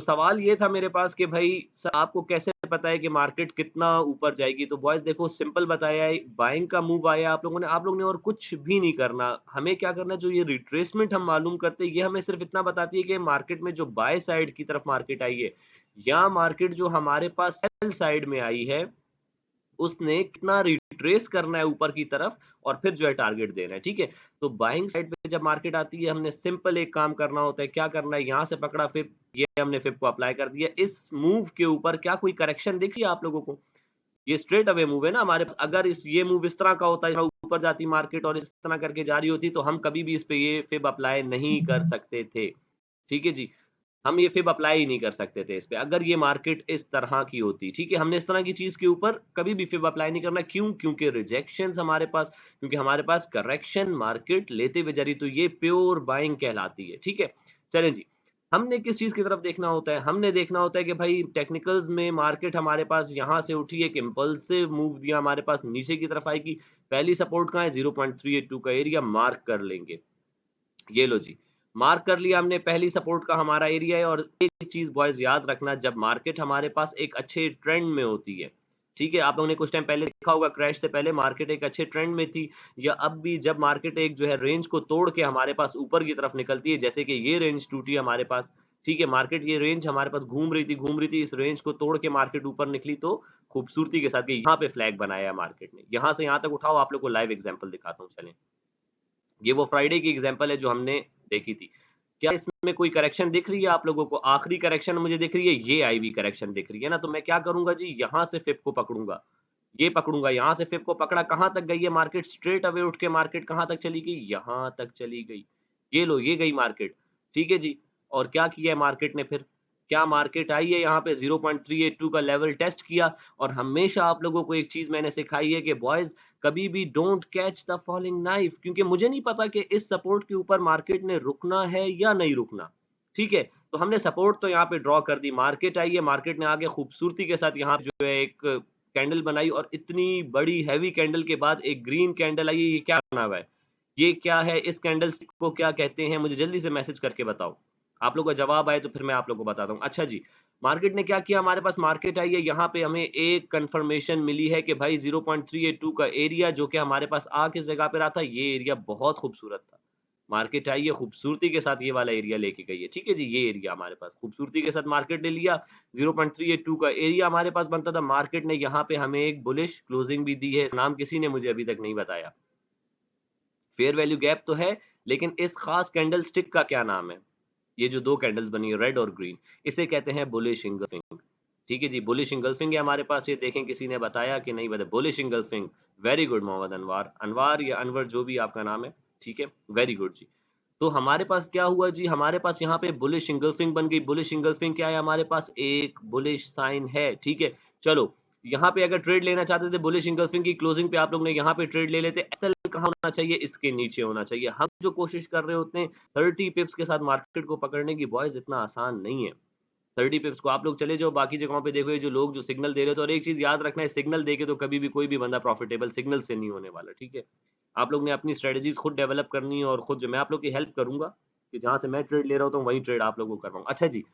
सवाल ये था मेरे पास कि भाई सर आपको कैसे पता है कि मार्केट कितना ऊपर जाएगी? तो बॉयज़ देखो सिंपल बताया है, बाइंग का मूव आया आप लोगों ने और कुछ भी नहीं करना। हमें क्या करना है, जो ये रिट्रेसमेंट हम मालूम करते हैं, ये हमें सिर्फ़ इतना बताती है कि मार्केट में जो बाय साइड की तरफ मार्केट आई है, या मार्केट जो हमारे पास सेल साइड में आई है, उसने कितना रिट्रेस करना है ऊपर की तरफ और फिर जो है टारगेट देना है, ठीक है? तो बाइंग साइड पे जब मार्केट आती है, हमने सिंपल एक काम करना होता है, क्या करना है, यहाँ से पकड़ा फिर ये हमने फिब को अप्लाई कर दिया। इस मूव के ऊपर क्या कोई करेक्शन दिख रही है आप लोगों को? ये स्ट्रेट अवे मूव है ना हमारे पास। अगर इस ये मूव इस तरह का होता है, ऊपर जाती मार्केट और इस तरह करके जा रही होती, तो हम कभी भी इस पे ये फिब अप्लाई नहीं कर सकते थे। ठीक है जी? हम ये फिब अप्लाई ही नहीं कर सकते थे इस पे, अगर ये मार्केट इस तरह की होती, ठीक है? हमने इस तरह की चीज़ के ऊपर कभी भी फिब अप्लाई नहीं करना, क्यों? क्योंकि रिजेक्शंस हमारे पास, क्योंकि हमारे पास करेक्शन मार्केट लेते हुए जा रही, तो ये प्योर बाइंग कहलाती है, ठीक है? चलें जी, हमने किस चीज़ की तरफ देखना होता है? हमने देखना होता है कि भाई टेक्निकल्स में मार्केट हमारे पास यहाँ से उठी, एक इम्पल्सिव मूव दिया हमारे पास, नीचे की तरफ आएगी। पहली सपोर्ट कहाँ है? 0.382 का एरिया मार्क कर लेंगे। ये लो जी, मार्क कर लिया हमने, पहली सपोर्ट का हमारा एरिया है। और एक चीज़ बॉयज़ याद रखना, जब मार्केट हमारे पास एक अच्छे ट्रेंड में होती है, ठीक है? आप लोगों ने कुछ टाइम पहले देखा होगा, क्रैश से पहले मार्केट एक अच्छे ट्रेंड में थी, या अब भी जब मार्केट एक जो है रेंज को तोड़ के हमारे पास ऊपर की तरफ निकलती है, जैसे कि ये रेंज टूटी हमारे पास, ठीक है? मार्केट ये रेंज हमारे पास घूम रही थी, इस रेंज को तोड़ के मार्केट ऊपर निकली, तो खूबसूरती के साथ ये यहाँ पे फ्लैग बनाया है मार्केट ने। यहाँ से यहाँ तक उठाओ, आप लोग को लाइव एग्ज़ाम्पल दिखाता हूँ, चलें। ये वो फ्राइडे की एग्जांपल है जो हमने देखी थी। क्या इसमें कोई करेक्शन दिख रही है आप लोगों को? आखिरी करेक्शन मुझे दिख रही है, ये आई हुई करेक्शन दिख रही है ना, तो मैं क्या करूँगा जी, यहाँ से फिब को पकड़ूँगा। ये पकड़ूँगा, यहाँ से फिब को पकड़ा, कहाँ तक गई है मार्केट? स्ट्रेट अवे उठ के मार्केट कहाँ तक चली गई? यहाँ तक चली गई। ये लो, ये गई मार्केट, ठीक है जी। और क्या किया है मार्केट ने फिर? क्या मार्केट आई है यहाँ पे 0.382 का लेवल टेस्ट किया। और हमेशा आप लोगों को एक चीज़ मैंने सिखाई है कि बॉयज़ कभी भी don't catch the falling knife, क्योंकि मुझे नहीं पता कि इस सपोर्ट के ऊपर मार्केट ने रुकना है या नहीं रुकना, ठीक है? तो हमने सपोर्ट तो यहाँ पे ड्रॉ कर दी, मार्केट आई है, मार्केट ने आगे खूबसूरती के साथ यहाँ जो है एक कैंडल बनाई, और इतनी बड़ी हेवी कैंडल के बाद एक ग्रीन कैंडल आई है, ये क्या बना हुआ है? ये क्या है? इस कैंडल स्टिक को क्या कहते हैं? मुझे जल्दी से मैसेज करके बताओ। आप लोग का जवाब आए तो फिर मैं आप लोग को बताता हूँ। अच्छा जी, मार्केट ने क्या किया, हमारे पास मार्केट आई है, यहाँ पे हमें एक कन्फर्मेशन मिली है कि भाई 0.382 का एरिया जो कि हमारे पास आ किस जगह पे रहा था, ये एरिया बहुत खूबसूरत था। मार्केट आई है, खूबसूरती के साथ ये वाला एरिया लेके गई है, ठीक है जी? ये एरिया हमारे पास खूबसूरती के साथ मार्केट ने लिया, 0.382 का एरिया हमारे पास बनता था, मार्केट ने यहाँ पे हमें एक बुलिश क्लोजिंग भी दी है, इसका नाम किसी ने मुझे अभी तक नहीं बताया। फेयर वैल्यू गैप तो है, लेकिन इस खास कैंडल स्टिक का क्या नाम है? ये जो 2 कैंडल्स बनी है रेड और ग्रीन, इसे कहते हैं बुलिश इंगल्फिंग। ठीक है जी, बुलिश इंगल्फिंग है हमारे पास, ये देखें किसी ने बताया कि नहीं बताया। Bullish engulfing, very good Mohammad Anwar, Anwar या अनवर जो भी आपका नाम है, ठीक है, वेरी गुड जी। तो हमारे पास क्या हुआ जी, हमारे पास यहाँ पे बुलिश इंगल्फिंग बन गई। बुलिश इंगल्फिंग क्या है हमारे पास? एक बुलिश साइन है, ठीक है। चलो, यहाँ पे अगर ट्रेड लेना चाहते थे बुलिश इंगल्फिंग की क्लोजिंग पे, आप लोग ने यहाँ पे ट्रेड ले लेते। एसएल कहाँ होना चाहिए? इसके नीचे होना चाहिए। हम जो कोशिश कर रहे होते हैं 30 पिप्स के साथ मार्केट को पकड़ने की, बॉयज इतना आसान नहीं है। 30 पिप्स को आप लोग चले जाओ बाकी जगहों पे देखो, ये जो लोग जो सिग्नल दे रहे थे, और एक चीज याद रखना है, सिग्नल देके तो कभी भी कोई भी बंदा प्रॉफिटेबल सिग्नल से नहीं होने वाला, ठीक है? आप लोग ने अपनी स्ट्रेटजीज खुद डेवलप करनी है, और खुद जो मैं आप लोग की हेल्प करूंगा कि जहां से मैं ट्रेड ले रहा हूँ वही ट्रेड आप लोगों को कर पाऊँ। अच्छा जी,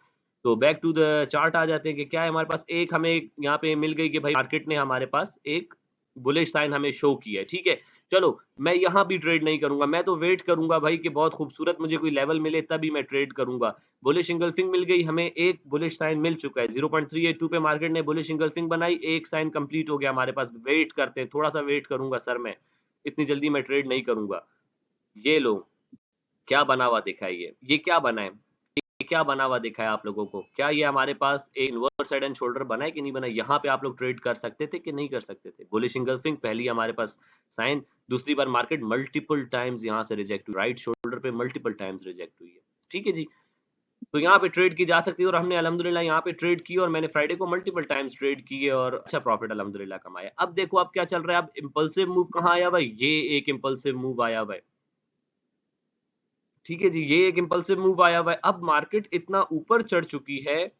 तो बैक टू द चार्ट आ जाते हैं कि क्या है हमारे पास। एक हमें यहाँ पे मिल गई कि भाई मार्केट ने हमारे पास एक बुलिश साइन हमें शो किया है, ठीक है। चलो, मैं यहाँ भी ट्रेड नहीं करूंगा, मैं तो वेट करूंगा भाई कि बहुत खूबसूरत मुझे कोई लेवल मिले तभी मैं ट्रेड करूंगा। बुलिश इंगल्फिंग मिल गई हमें, एक बुलिश साइन मिल चुका है 0.382 पे मार्केट ने बुलिश इंगल्फिंग बनाई, एक साइन कंप्लीट हो गया हमारे पास। वेट करते हैं, थोड़ा सा वेट करूंगा सर, मैं इतनी जल्दी मैं ट्रेड नहीं करूंगा। ये लो, क्या बना हुआ दिखा है, ये क्या बना है? ये क्या बना हुआ दिखा है आप लोगों को? क्या ये हमारे पास एक इनवर्स हेड एंड शोल्डर बना है कि नहीं बना? यहाँ पे आप लोग ट्रेड कर सकते थे कि नहीं कर सकते थे? बुलिश इंगल्फिंग पहली हमारे पास साइन, दूसरी बार मार्केट मल्टीपल टाइम्स यहाँ से रिजेक्ट हुई, राइट शोल्डर पे मल्टीपल टाइम्स रिजेक्ट हुई है, ठीक है जी। तो यहाँ पे ट्रेड की जा सकती है, और हमने अल्हम्दुलिल्लाह यहाँ पे ट्रेड की, और मैंने फ्राइडे को मल्टीपल टाइम्स ट्रेड किए और अच्छा प्रॉफिट अल्हम्दुलिल्लाह कमाया। अब देखो अब क्या चल रहा है, अब इम्पल्सिव मूव कहाँ आया भाई? ये एक इम्पल्सिव मूव आया भाई, ठीक है जी, ये एक इम्पल्सिव मूव आया हुआ है। अब मार्केट इतना ऊपर चढ़ चुकी है,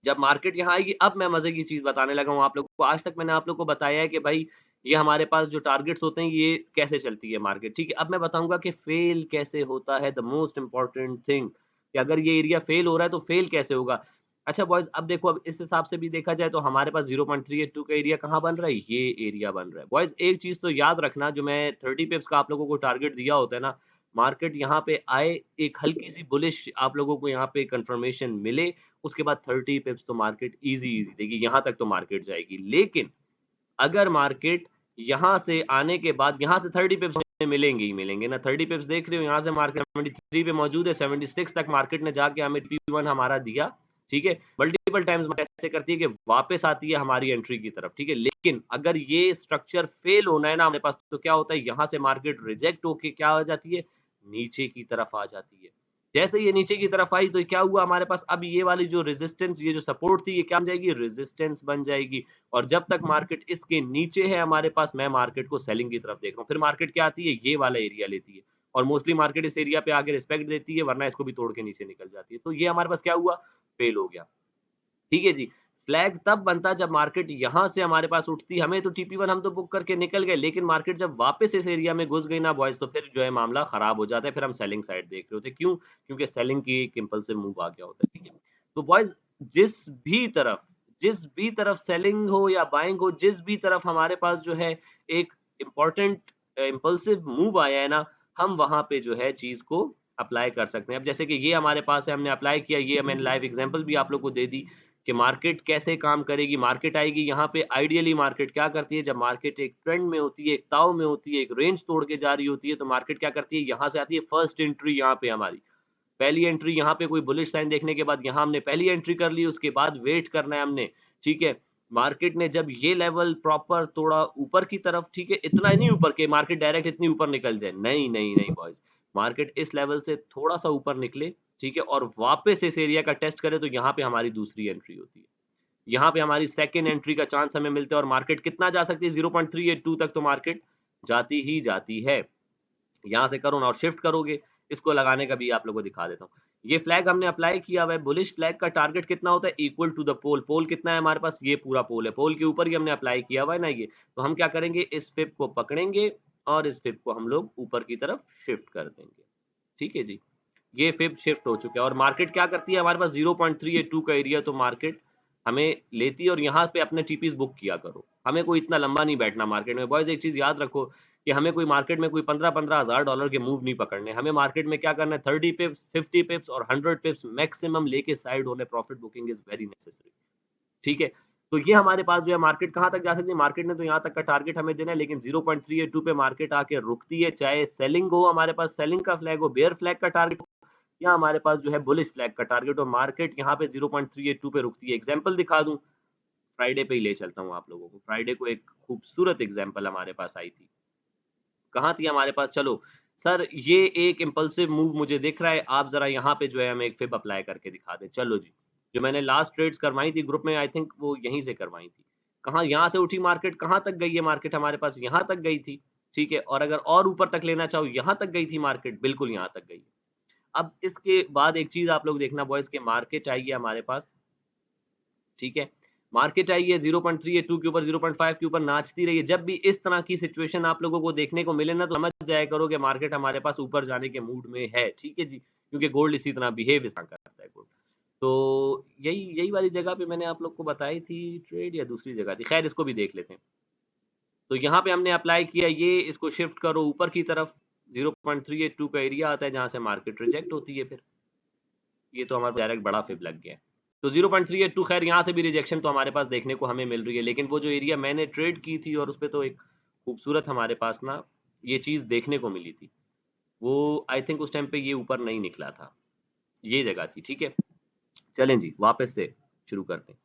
जब मार्केट यहाँ आएगी, अब मैं मजे की चीज बताने लगा हूँ आप लोगों को। आज तक मैंने आप लोग को बताया है कि भाई ये हमारे पास जो टारगेट्स होते हैं, ये कैसे चलती है मार्केट, ठीक है। अब मैं बताऊंगा कि फेल कैसे होता है, द मोस्ट इंपॉर्टेंट थिंग, कि अगर ये एरिया फेल हो रहा है तो फेल कैसे होगा। अच्छा बॉयज, अब देखो, अब इस हिसाब से भी देखा जाए तो हमारे पास 0.382 का एरिया कहाँ बन रहा है, ये एरिया बन रहा है। बॉयज एक चीज तो याद रखना, जो मैं 30 पिप्स का आप लोगों को टारगेट दिया होता है ना, मार्केट यहाँ पे आए, एक हल्की सी बुलिश आप लोगों को यहाँ पे कंफर्मेशन मिले, उसके बाद 30 पिप्स तो मार्केट इजी इजी देगी, यहाँ तक तो मार्केट जाएगी। लेकिन अगर मार्केट यहाँ से आने के बाद यहाँ से 30 पिप्स मिलेंगे ही मिलेंगे ना, 30 पिप्स देख रहे हो, यहाँ से मार्केट 73 पे मौजूद है, 76 तक मार्केट ने जाके हमें P1 हमारा दिया, ठीक है। मल्टीपल टाइम्स ऐसे करती है कि वापस आती है हमारी एंट्री की तरफ, ठीक है। लेकिन अगर ये स्ट्रक्चर फेल होना है ना हमारे पास, तो क्या होता है, यहाँ से मार्केट रिजेक्ट होके क्या हो जाती है, नीचे की तरफ आ जाती है। जैसे ये नीचे की तरफ आई तो क्या हुआ हमारे पास, अब ये वाली जो रेजिस्टेंस, ये जो सपोर्ट थी, ये क्या बन जाएगी, रेजिस्टेंस बन जाएगी। और जब तक मार्केट इसके नीचे है हमारे पास, मैं मार्केट को सेलिंग की तरफ देख रहा हूँ। फिर मार्केट क्या आती है, ये वाला एरिया लेती है, और मोस्टली मार्केट इस एरिया पे आगे रिस्पेक्ट देती है, वरना इसको भी तोड़ के नीचे निकल जाती है। तो ये हमारे पास क्या हुआ, फेल हो गया, ठीक है जी। फ्लैग तब बनता जब मार्केट यहां से हमारे पास उठती, हमें तो TP1 हम तो बुक करके निकल गए, लेकिन मार्केट जब वापस इस एरिया में घुस गई ना बॉयज, तो फिर जो है मामला खराब हो जाता है, फिर हम सेलिंग साइड देख रहे होते। क्यों, क्योंकि सेलिंग की एक इंपल्सिव मूव आ गया होता है, ठीक है। तो बॉयज जिस भी तरफ जिस भी तरफ सेलिंग हो या बाइंग हो, जिस भी तरफ हमारे पास जो है एक इंपॉर्टेंट इंपल्सिव मूव आया है ना, हम वहां पे जो है चीज को अप्लाई कर सकते हैं। अब जैसे कि ये हमारे पास है, हमने अप्लाई किया, ये मैंने लाइव एग्जांपल भी आप लोग को दे दी कि मार्केट कैसे काम करेगी। मार्केट आएगी यहाँ पे, आइडियली मार्केट क्या करती है, जब मार्केट एक ट्रेंड में होती है, एक ताव में होती है, एक रेंज तोड़ के जा रही होती है, तो मार्केट क्या करती है, यहाँ से आती है फर्स्ट एंट्री, यहाँ पे हमारी पहली एंट्री, यहाँ पे कोई बुलिश साइन देखने के बाद यहाँ हमने पहली एंट्री कर ली, उसके बाद वेट करना है हमने, ठीक है। मार्केट ने जब ये लेवल प्रॉपर तोड़ा ऊपर की तरफ, ठीक है, इतना ही नहीं ऊपर के मार्केट डायरेक्ट इतनी ऊपर निकल जाए, नहीं नहीं नहीं बॉयज, मार्केट इस लेवल से थोड़ा सा ऊपर निकले, ठीक है, और वापस इस एरिया का टेस्ट करे, तो यहाँ पे हमारी दूसरी एंट्री होती है, यहाँ पे हमारी सेकेंड एंट्री का चांस हमें मिलता है। और मार्केट कितना जा सकती है, 0.382 तक तो मार्केट जाती ही जाती है। यहाँ से करो ना और शिफ्ट करोगे, इसको लगाने का भी आप लोगों को दिखा देता हूँ। ये फ्लैग हमने अप्लाई किया हुआ है, बुलिश फ्लैग का टारगेट कितना होता है, इक्वल टू द पोल। पोल कितना है हमारे पास, ये पूरा पोल है, पोल के ऊपर ही हमने अप्लाई किया हुआ है ना ये। तो हम क्या करेंगे, इस फिप को पकड़ेंगे और इस फिप को हम लोग ऊपर की तरफ शिफ्ट कर देंगे, ठीक है जी। ये फिप शिफ्ट हो चुका है, और मार्केट क्या करती है, हमारे पास 0.382 का एरिया तो मार्केट हमें लेती है, और यहाँ पे अपने टीपीज बुक किया करो। हमें कोई इतना लंबा नहीं बैठना मार्केट में बॉयज। एक चीज याद रखो कि हमें कोई मार्केट में कोई 15-15 हजार डॉलर के मूव नहीं पकड़ने, हमें मार्केट में क्या करना है, 30 पिप्स, 50 पिप्स और 100 पिप्स मैक्सिमम लेके साइड होने। Profit booking is very necessary, ठीक है। तो ये हमारे पास जो है मार्केट कहाँ तक जा सकती है, मार्केट ने तो यहाँ तक का टारगेट हमें देना है, लेकिन 0.382 पे मार्केट आके रुकती है, चाहे सेलिंग हो, हमारे पास सेलिंग का फ्लैग हो, बेयर फ्लैग का टारगेट हो, या हमारे पास जो है बुलिश फ्लैग का टारगेट हो, मार्केट यहाँ पे 0.382 पे रुकती है। एग्जांपल दिखा दूं, फ्राइडे पे ही ले चलता हूँ आप लोगों को। फ्राइडे को एक खूबसूरत एग्जांपल हमारे पास आई थी, कहाँ थी हमारे पास, चलो सर ये एक इंपल्सिव मूव मुझे दिख रहा है, आप जरा यहाँ पे जो है हमें एक फिब अप्लाई करके दिखा दें। चलो जी, जो मैंने लास्ट ट्रेड्स करवाई थी ग्रुप में, आई थिंक वो यहीं से करवाई थी। कहाँ, यहाँ से उठी मार्केट, कहाँ तक गई है मार्केट हमारे पास, यहाँ तक गई थी, ठीक है। और अगर और ऊपर तक लेना चाहो, यहाँ तक गई थी मार्केट, बिल्कुल यहाँ तक गई। अब इसके बाद एक चीज आप लोग देखना बॉयज, के मार्केट आई है हमारे पास, ठीक है, मार्केट आई है 0.382 के ऊपर, 0.5 के ऊपर नाचती रही है। जब भी इस तरह की सिचुएशन आप लोगों को देखने को मिले ना, तो समझ जाया करो कि मार्केट हमारे पास ऊपर जाने के मूड में है, ठीक है जी, क्योंकि गोल्ड इसी तरह बिहेव इस तरह करता है गोल्ड। तो यही यही वाली जगह पे मैंने आप लोग को बताई थी ट्रेड, या दूसरी जगह थी, खैर इसको भी देख लेते हैं। तो यहाँ पे हमने अप्लाई किया, ये इसको शिफ्ट करो ऊपर की तरफ, 0.382 का एरिया आता है जहां से मार्केट रिजेक्ट होती है। फिर ये तो हमारे डायरेक्ट बड़ा फिब लग गया है। तो 0.382 खैर यहाँ से भी रिजेक्शन तो हमारे पास देखने को हमें मिल रही है, लेकिन वो जो एरिया मैंने ट्रेड की थी और उस पर तो एक खूबसूरत हमारे पास ना ये चीज़ देखने को मिली थी, वो आई थिंक उस टाइम पे ये ऊपर नहीं निकला था, ये जगह थी, ठीक है। चलें जी, वापस से शुरू करते हैं।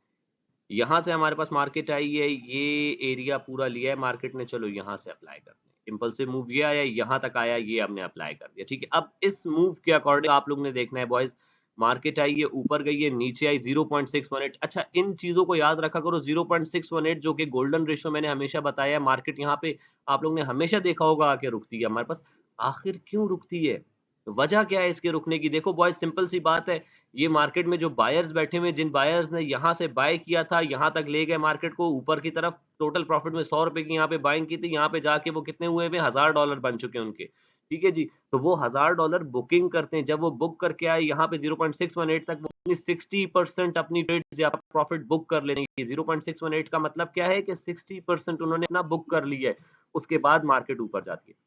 यहाँ से हमारे पास मार्केट आई है, ये एरिया पूरा लिया है मार्केट ने, चलो यहाँ से अप्लाई करते हैं। इंपल्सिव मूव ये आया, यहाँ तक आया, ये हमने अप्लाई कर दिया, ठीक है। अब इस मूव के अकॉर्डिंग आप लोग ने देखना है बॉयज, मार्केट आई है, ऊपर गई है, नीचे आई 0.618। अच्छा, इन चीजों को याद रखा करो, 0.618 जो कि गोल्डन रेशियो मैंने हमेशा बताया है, मार्केट यहाँ पे आप लोग ने हमेशा देखा होगा आके रुकती है हमारे पास। आखिर क्यों रुकती है, वजह क्या है इसके रुकने की, देखो बॉयज सिंपल सी बात है, ये मार्केट में जो बायर्स बैठे हुए, जिन बायर्स ने यहाँ से बाय किया था, यहाँ तक ले गए मार्केट को ऊपर की तरफ, टोटल प्रॉफिट में 100 रुपए की यहाँ पे बाइंग की थी, यहाँ पे जाके वो कितने हुए हैं, $1000 बन चुके हैं उनके, ठीक है जी। तो वो $1000 बुकिंग करते हैं, जब वो बुक करके आए यहाँ पे 0.618 तक, वो अपनी 60% अपनी ट्रेड्स या प्रॉफिट बुक कर लेंगे। 0.618 का मतलब क्या है कि 60% उन्होंने अपना बुक कर लिया है, उसके बाद मार्केट ऊपर जाती है।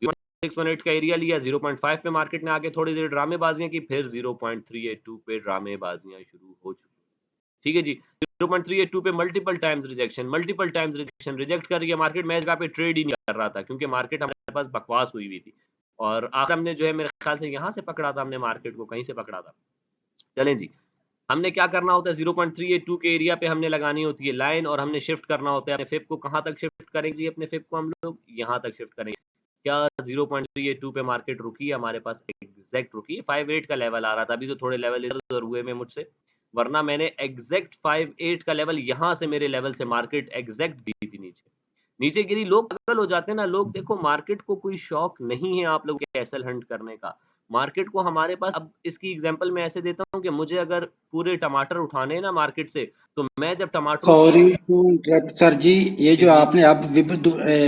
0.618 का एरिया लिया, 0.5 पे मार्केट ने आके थोड़ी देर ड्रामेबाजियां की, फिर 0.382 पे ड्रामेबाजियां शुरू हो चुकी। ठीक है जी। 0.382 पे मल्टीपल टाइम्स रिजेक्शन रिजेक्ट कर गया मार्केट। मैं जगह पे ट्रेड ही नहीं कर रहा था क्योंकि मार्केट हमारे पास बकवास हुई हुई थी, और आखिर हमने जो है मेरे ख्याल से यहाँ से पकड़ा था, हमने मार्केट को कहीं से पकड़ा था। चलें जी, हमने क्या करना होता है, 0.382 के एरिया पे हमने लगानी होती है लाइन, और हमने शिफ्ट करना होता है अपने फिप को। कहाँ तक शिफ्ट करेंगे जी अपने फिप को? हम लोग यहाँ तक शिफ्ट करेंगे। क्या 0.382 पे मार्केट रुकी है हमारे पास? एग्जैक्ट रुकी है। 58 का लेवल आ रहा था, अभी तो थोड़े लेवल इधर उधर हुए में मुझसे, वरना मैंने एग्जैक्ट 58 का लेवल, यहाँ से मेरे लेवल से मार्केट एग्जैक्ट दी थी नीचे। नीचे गिरी, लोग पागल हो जाते हैं ना। लोग देखो, मार्केट को कोई शौक नहीं है आप लोग के एसएल हंट करने का। मार्केट को हमारे पास, अब इसकी एग्जांपल मैं ऐसे देता हूँ कि मुझे अगर पूरे टमाटर उठाने हैं ना मार्केट से, तो मैं जब टमाटरों सॉरी टू इंटरप्ट सर जी, ये जी जो जी आपने अब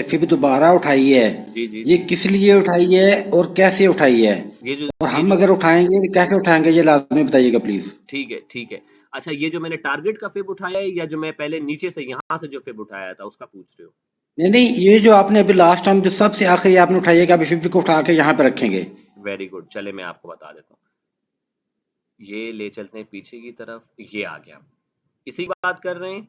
फिब दोबारा उठाई है, जी जी ये जी किस लिए उठाई है और कैसे उठाई है? और ये हम जो अगर उठाएंगे तो कैसे उठाएंगे, ये लाजमी बताइएगा प्लीज। ठीक है, ठीक है। अच्छा, ये जो मैंने टारगेट का फिब उठाया है, या जो मैं पहले नीचे से यहाँ से जो फिब उठाया था उसका पूछ रहे हो? नहीं नहीं, ये जो आपने अभी लास्ट टाइम जो सबसे आखिरी आपने उठाई है कि अभी फिब को उठा के यहाँ पे रखेंगे। वेरी गुड, चले मैं आपको बता देता हूँ। ये ले चलते हैं पीछे की तरफ, ये आ गया। इसी की बात कर रहे हैं।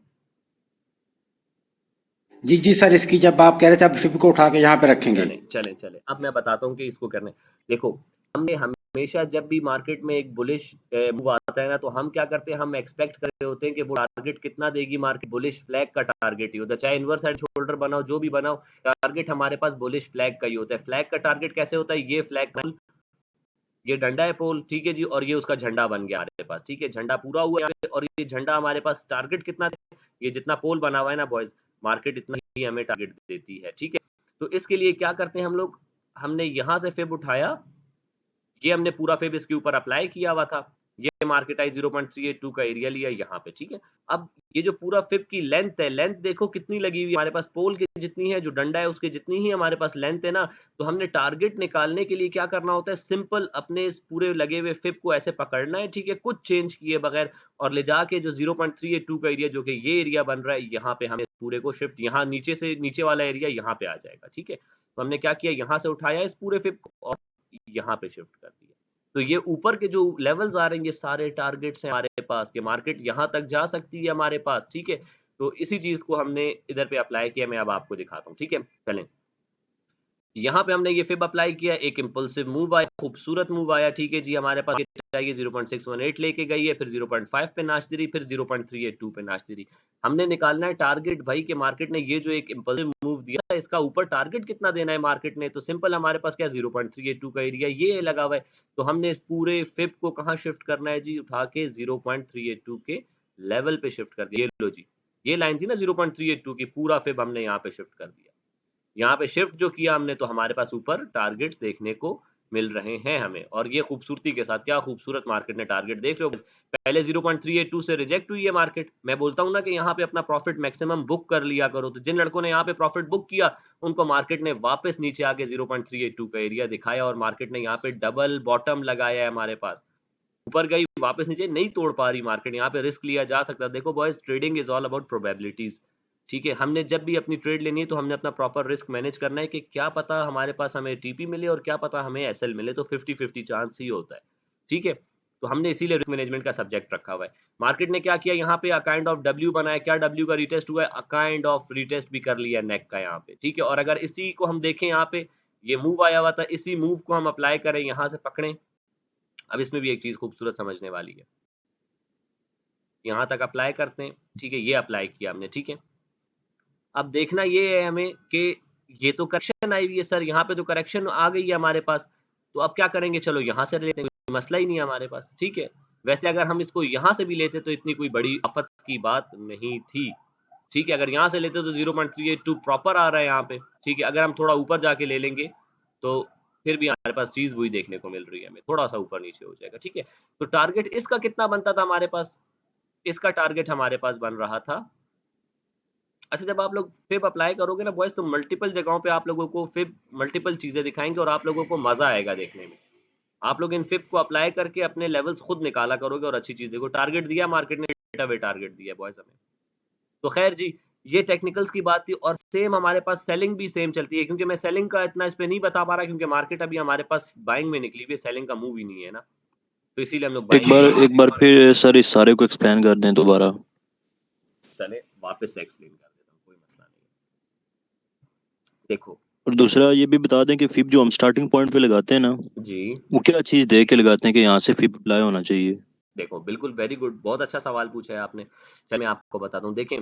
जी जी सर, इसकी जब आप कह रहे थे अब फिब को उठा के यहाँ पे रखेंगे। चलें चलें चलें, अब मैं बताता हूँ कि इसको करने। देखो, हमने हमेशा जब भी मार्केट में एक बुलिश मूव आता है ना, तो हम क्या करते हैं, हम एक्सपेक्ट कर रहे होते हैं कि वो टारगेट कितना देगी मार्केट। बुलिश फ्लैग का टारगेट ही होता है, चाहे इनवर्स साइड शोल्डर बनाओ, जो भी बनाओ, टारगेट हमारे पास बुलिश फ्लैग का ही होता है। फ्लैग का टारगेट कैसे होता है? ये फ्लैग, ये डंडा है पोल, ठीक है जी, और ये उसका झंडा बन गया हमारे पास। ठीक है, झंडा पूरा हुआ यहाँ पे, और ये झंडा हमारे पास टारगेट कितना है? ये जितना पोल बना हुआ है ना बॉयज, मार्केट इतना ही हमें टारगेट देती है। ठीक है, तो इसके लिए क्या करते हैं हम लोग, हमने यहां से फिब उठाया, ये हमने पूरा फिब इसके ऊपर अप्लाई किया हुआ था। ये मार्केट आई, 0.382 का एरिया लिया यहाँ पे। ठीक है, अब ये जो पूरा फिब की लेंथ है, लेंथ देखो कितनी लगी हुई है हमारे पास, पोल की जितनी है, जो डंडा है उसके जितनी ही हमारे पास लेंथ है ना। तो हमने टारगेट निकालने के लिए क्या करना होता है, सिंपल अपने इस पूरे लगे हुए फिब को ऐसे पकड़ना है, ठीक है, कुछ चेंज किए बगैर, और ले जाके जो 0.382 का एरिया, जो कि ये एरिया बन रहा है, यहाँ पे हमें पूरे को शिफ्ट, यहाँ नीचे से नीचे वाला एरिया यहाँ पे आ जाएगा। ठीक है, तो हमने क्या किया, यहाँ से उठाया इस पूरे फिब को और यहाँ पे शिफ्ट कर दिया। तो ये ऊपर के जो लेवल्स आ रहे हैं, ये सारे टारगेट्स हैं हमारे पास, कि मार्केट यहाँ तक जा सकती है हमारे पास। ठीक है, तो इसी चीज को हमने इधर पे अप्लाई किया, मैं अब आपको दिखाता हूँ। ठीक है, चलें। यहाँ पे हमने ये फिब अप्लाई किया, एक इम्पल्सिव मूव आया, खूबसूरत मूव आया। ठीक है जी, हमारे पास चाहिए 0.618 लेके गई है, फिर 0.5 पे नाच रही, फिर 0.382 पे नाच रही। हमने निकालना है टारगेट भाई, के मार्केट ने ये जो एक इम्पल्सिव मूव दिया, इसका ऊपर टारगेट कितना देना है मार्केट ने। तो सिंपल, हमारे पास क्या 0.382 का एरिया ये लगा हुआ है, तो हमने इस पूरे फिब को कहाँ शिफ्ट करना है जी, उठा के 0.382 के लेवल पे शिफ्ट कर दिया। ये लो जी, ये लाइन थी ना 0.382 की, पूरा फिब हमने यहाँ पे शिफ्ट कर दिया। यहाँ पे शिफ्ट जो किया हमने, तो हमारे पास ऊपर टारगेट्स देखने को मिल रहे हैं हमें, और ये खूबसूरती के साथ, क्या खूबसूरत मार्केट ने टारगेट देख रहे हो। पहले 0.382 से रिजेक्ट हुई है मार्केट। मैं बोलता हूँ ना कि यहाँ पे अपना प्रॉफिट मैक्सिमम बुक कर लिया करो, तो जिन लड़कों ने यहाँ पे प्रॉफिट बुक किया, उनको मार्केट ने वापस नीचे आके 0.382 का एरिया दिखाया, और मार्केट ने यहाँ पे डबल बॉटम लगाया है हमारे पास। ऊपर गई, वापस नीचे नहीं तोड़ पा रही मार्केट, यहाँ पे रिस्क लिया जा सकता है। देखो boys, trading is all about probabilities. ठीक है, हमने जब भी अपनी ट्रेड लेनी है, तो हमने अपना प्रॉपर रिस्क मैनेज करना है, कि क्या पता हमारे पास हमें टीपी मिले और क्या पता हमें एसएल मिले, तो 50-50 चांस ही होता है। ठीक है, तो हमने इसीलिए रिस्क मैनेजमेंट का सब्जेक्ट रखा हुआ है। मार्केट ने क्या किया, यहाँ पे अ काइंड ऑफ डब्ल्यू बनाया, क्या डब्ल्यू का रिटेस्ट हुआ है, अ काइंड ऑफ रिटेस्ट भी कर लिया नेक का यहाँ पे। ठीक है, और अगर इसी को हम देखें, यहाँ पे ये मूव आया हुआ था, इसी मूव को हम अप्लाई करें, यहाँ से पकड़ें। अब इसमें भी एक चीज खूबसूरत समझने वाली है, यहाँ तक अप्लाई करते हैं। ठीक है, ये अप्लाई किया हमने। ठीक है, अब देखना ये है हमें कि ये तो करेक्शन आई हुई है सर, यहाँ पे तो करेक्शन आ गई है हमारे पास, तो अब क्या करेंगे, चलो यहाँ से लेते हैं, कोई मसला ही नहीं है हमारे पास। ठीक है, वैसे अगर हम इसको यहाँ से भी लेते तो इतनी कोई बड़ी आफत की बात नहीं थी। ठीक है, अगर यहाँ से लेते तो 0.382 प्रॉपर आ रहा है यहाँ पे। ठीक है, अगर हम थोड़ा ऊपर जाके ले लेंगे, तो फिर भी हमारे पास चीज वही देखने को मिल रही है, हमें थोड़ा सा ऊपर नीचे हो जाएगा। ठीक है, तो टारगेट इसका कितना बनता था हमारे पास, इसका टारगेट हमारे पास बन रहा था अच्छा, जब आप लोग फिब अप्लाई करोगे ना बॉयज, तो मल्टीपल जगहों पे आप लोगों को फिब मल्टीपल चीजें दिखाएंगे और आप लोगों को मजा आएगा देखने में। आप लोग इन फिब को अप्लाई करके अपने लेवल्स खुद निकाला करोगे और अच्छी चीजें को टारगेट दिया मार्केट ने, डेटा वे टारगेट दिया बॉयज हमें। तो खैर जी, ये टेक्निकल्स की बात थी और सेम हमारे पास सेलिंग भी सेम चलती है, क्योंकि मैं सेलिंग का इतना इस पे नहीं बता पा रहा क्योंकि मार्केट अभी हमारे पास बाइंग में निकली हुई है, सेलिंग का मूव ही नहीं है ना, तो इसीलिए हम लोग बाइंग में एक बार फिर सर इस सारे को एक्सप्लेन कर दें दोबारा। चले वापस से एक्सप्लेन कर देता हूँ, कोई मसला नहीं है। देखो और दूसरा ये भी बता दें कि फिब जो हम स्टार्टिंग पॉइंट पे लगाते हैं ना, जी, वो क्या चीज़ देख के लगाते हैं कि यहाँ से फिब अप्लाई होना चाहिए। देखो बिल्कुल वेरी गुड, बहुत अच्छा सवाल पूछा है आपने। चलिए मैं आपको बताता हूँ। देखें,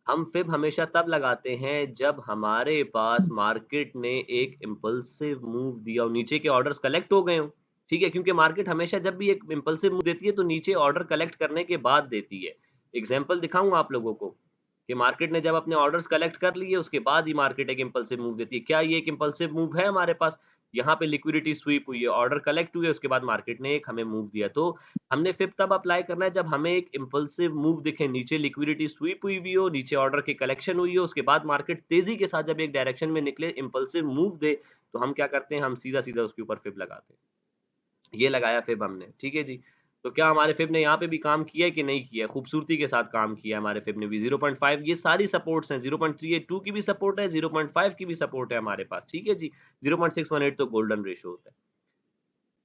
हम फिब हमेशा तब लगाते हैं जब हमारे पास मार्केट ने एक इम्पल्सिव मूव दिया और नीचे के ऑर्डर्स कलेक्ट हो गए हों। ठीक है, क्योंकि मार्केट हमेशा जब भी एक इम्पल्सिव मूव देती है तो नीचे ऑर्डर कलेक्ट करने के बाद देती है। एग्जाम्पल दिखाऊं आप लोगों को कि मार्केट ने जब अपने ऑर्डर्स कलेक्ट कर लिए उसके बाद ही मार्केट एक इम्पल्सिव मूव देती है। क्या ये एक इम्पल्सिव मूव है हमारे पास? यहाँ पे लिक्विडिटी स्वीप हुई है, ऑर्डर कलेक्ट हुए, उसके बाद मार्केट ने एक हमें मूव दिया। तो हमने फिब तब अप्लाई करना है जब हमें एक इम्पल्सिव मूव दिखे, नीचे लिक्विडिटी स्वीप हुई भी हो, नीचे ऑर्डर की कलेक्शन हुई हो, उसके बाद मार्केट तेजी के साथ जब एक डायरेक्शन में निकले, इम्पल्सिव मूव दे, तो हम क्या करते हैं, हम सीधा सीधा उसके ऊपर फिब लगाते हैं। ये लगाया फिब हमने, ठीक है जी। तो क्या हमारे फिब ने यहाँ पे भी काम किया है कि नहीं किया है? खूबसूरती के साथ काम किया है हमारे फिब ने भी। 0.5 ये सारी सपोर्ट्स हैं, 0.382 की भी सपोर्ट है, 0.5 की भी सपोर्ट है हमारे पास, ठीक है जी। 0.618 तो गोल्डन रेशियो होता है।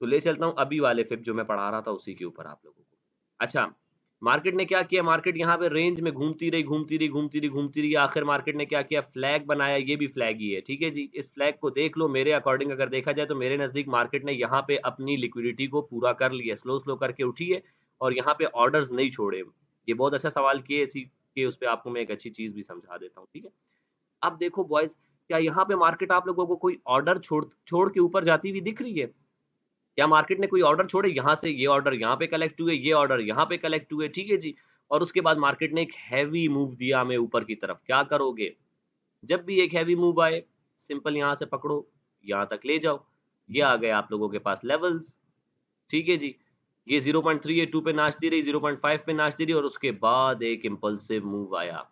तो ले चलता हूँ अभी वाले फिब जो मैं पढ़ा रहा था उसी के ऊपर आप लोगों को। अच्छा, मार्केट ने क्या किया, मार्केट यहाँ पे रेंज में घूमती रही घूमती रही घूमती रही घूमती रही, आखिर मार्केट ने क्या किया, फ्लैग बनाया। ये भी फ्लैग ही है, ठीक है जी। इस फ्लैग को देख लो, मेरे अकॉर्डिंग अगर देखा जाए तो मेरे नजदीक मार्केट ने यहाँ पे अपनी लिक्विडिटी को पूरा कर लिया, स्लो स्लो करके उठी है और यहाँ पे ऑर्डर्स नहीं छोड़े। ये बहुत अच्छा सवाल किए, इसी के उस पर आपको मैं एक अच्छी चीज भी समझा देता हूँ, ठीक है। अब देखो बॉयज, क्या यहाँ पे मार्केट आप लोगों को कोई ऑर्डर छोड़ छोड़ के ऊपर जाती हुई दिख रही है? क्या मार्केट ने कोई ऑर्डर छोड़े? यहाँ से ये ऑर्डर यहाँ पे कलेक्ट हुए, ये ऑर्डर यहाँ पे कलेक्ट हुए, ठीक है जी। और उसके बाद मार्केट ने एक हैवी मूव दिया हमें ऊपर की तरफ। क्या करोगे जब भी एक हैवी मूव आए? सिंपल, यहाँ से पकड़ो, यहाँ तक ले जाओ। ये आ गए आप लोगों के पास लेवल्स, ठीक है जी। ये 0.382 पे नाचती रही, 0.5 पे नाचती रही और उसके बाद एक इम्पल्सिव मूव आया।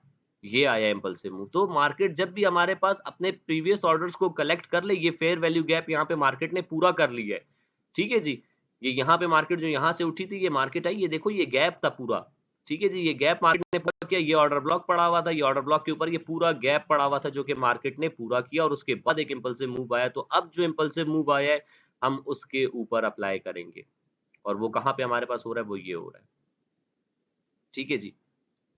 ये आया इम्पल्सिव मूव। तो मार्केट जब भी हमारे पास अपने प्रीवियस ऑर्डर्स को कलेक्ट कर ले, ये फेयर वैल्यू गैप यहाँ पे मार्केट ने पूरा कर लिया है, ठीक है जी। ये यहाँ पे मार्केट जो यहाँ से उठी थी, ये मार्केट आई, ये देखो ये गैप था पूरा, ठीक है जी। ये गैप मार्केट ने पूरा किया, ये ऑर्डर ब्लॉक पड़ा हुआ था, ये ऑर्डर ब्लॉक के ऊपर ये पूरा गैप पड़ा हुआ था जो कि मार्केट ने पूरा किया और उसके बाद एक इम्पल्सिव मूव आया। तो अब जो इम्पल्सिव मूव आया है हम उसके ऊपर अप्लाई करेंगे और वो कहाँ पे हमारे पास हो रहा है, वो ये हो रहा है, ठीक है जी।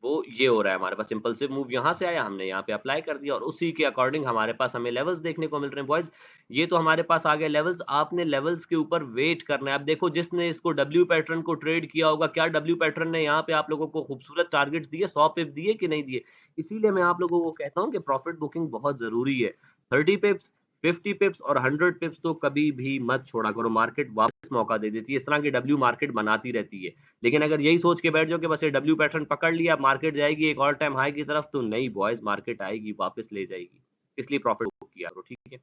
वो ये हो रहा है हमारे पास, इम्पल्सिव मूव यहाँ से आया, हमने यहाँ पे अप्लाई कर दिया और उसी के अकॉर्डिंग हमारे पास हमें लेवल्स देखने को मिल रहे हैं बॉयज। ये तो हमारे पास आ गए लेवल्स, आपने लेवल्स के ऊपर वेट करना है। अब देखो, जिसने इसको डब्ल्यू पैटर्न को ट्रेड किया होगा, क्या डब्ल्यू पैटर्न ने यहाँ पे आप लोगों को खूबसूरत टारगेट्स दिए, 100 पिप दिए कि नहीं दिए? इसीलिए मैं आप लोगों को कहता हूँ कि प्रॉफिट बुकिंग बहुत जरूरी है। 30 पिप्स, 50 पिप्स और 100 पिप्स तो कभी भी मत छोड़ा करो, मार्केट वापस मौका दे देती है। इस तरह की डब्ल्यू मार्केट बनाती रहती है। लेकिन अगर यही सोच के बैठ जाओ कि बस ये डब्ल्यू पैटर्न पकड़ लिया, मार्केट जाएगी एक ऑल टाइम हाई की तरफ, तो नहीं बॉयज, मार्केट आएगी वापस ले जाएगी। इसलिए प्रॉफिट बुक किया करो, ठीक है।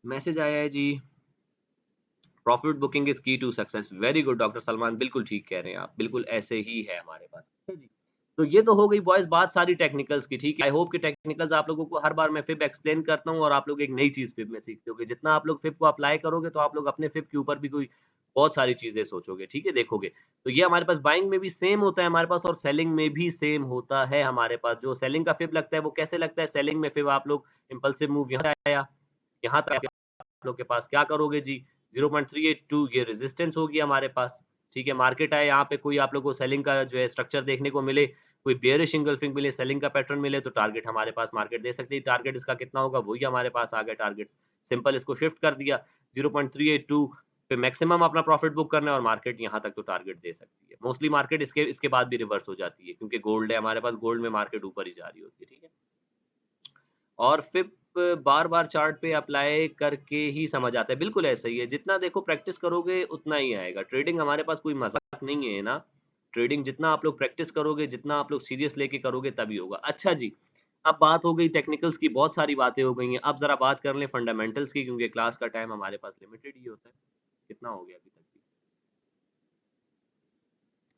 मैसेज आया है जी, profit booking is key to success. Very good doctor Salman, बिल्कुल ठीक कह रहे हैं आप, बिल्कुल ऐसे ही है हमारे पास, ठीक है जी। तो ये तो हो गई बॉयज बात सारी टेक्निकल्स की, ठीक है। आई होप कि टेक्निकल्स आप लोगों को हर बार मैं फिब एक्सप्लेन करता हूँ और आप लोग एक नई चीज फिब में सीखते होगे। जितना आप लोग फिब को अप्लाई करोगे तो आप लोग अपने फिब के ऊपर भी कोई बहुत सारी चीजें सोचोगे, ठीक है, देखोगे। तो ये हमारे पास बाइंग में भी सेम होता है हमारे पास और सेलिंग में भी सेम होता है हमारे पास। जो सेलिंग का फिब लगता है वो कैसे लगता है? सेलिंग में फिब आप लोग इम्पल्सिव मूव यहाँ से आया, यहाँ तक आप लोग के पास क्या करोगे जी, 0.382 ये रेजिस्टेंस होगी हमारे पास, ठीक है। मार्केट आए, यहाँ पे कोई आप लोग को सेलिंग का जो है स्ट्रक्चर देखने को मिले, कोई बेयरिश इंगल्फिंग मिले, सेलिंग का पैटर्न मिले, तो टारगेट हमारे पास मार्केट दे सकती है। टारगेट इसका कितना होगा, वही हमारे पास आ गया टारगेट। सिंपल, इसको शिफ्ट कर दिया 0.382 पे, मैक्सिमम अपना प्रॉफिट बुक करना है और मार्केट यहाँ तक तो टारगेट दे सकती है। मोस्टली मार्केट इसके इसके बाद भी रिवर्स हो जाती है क्योंकि गोल्ड है हमारे पास, गोल्ड में मार्केट ऊपर ही जा रही होती है, ठीक है। और फिर बार बार चार्ट पे अप्लाई करके ही समझ आता है, बिल्कुल ऐसा ही है। जितना देखो प्रैक्टिस करोगे उतना ही आएगा। ट्रेडिंग हमारे पास कोई मजाक नहीं है ना। ट्रेडिंग जितना आप लोग प्रैक्टिस करोगे, जितना आप लोग सीरियस लेके करोगे तभी होगा। अच्छा जी, अब बात हो गई टेक्निकल्स की, बहुत सारी बातें हो गई हैं। अब जरा बात कर लें फंडामेंटल्स की, क्योंकि क्लास का टाइम हमारे पास लिमिटेड ही होता है। कितना हो गया अभी तक?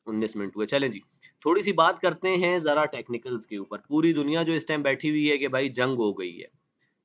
19 मिनट हुए, चलें जी। थोड़ी सी बात करते हैं जरा टेक्निकल्स के ऊपर। पूरी दुनिया जो इस टाइम बैठी हुई है कि भाई जंग हो गई है,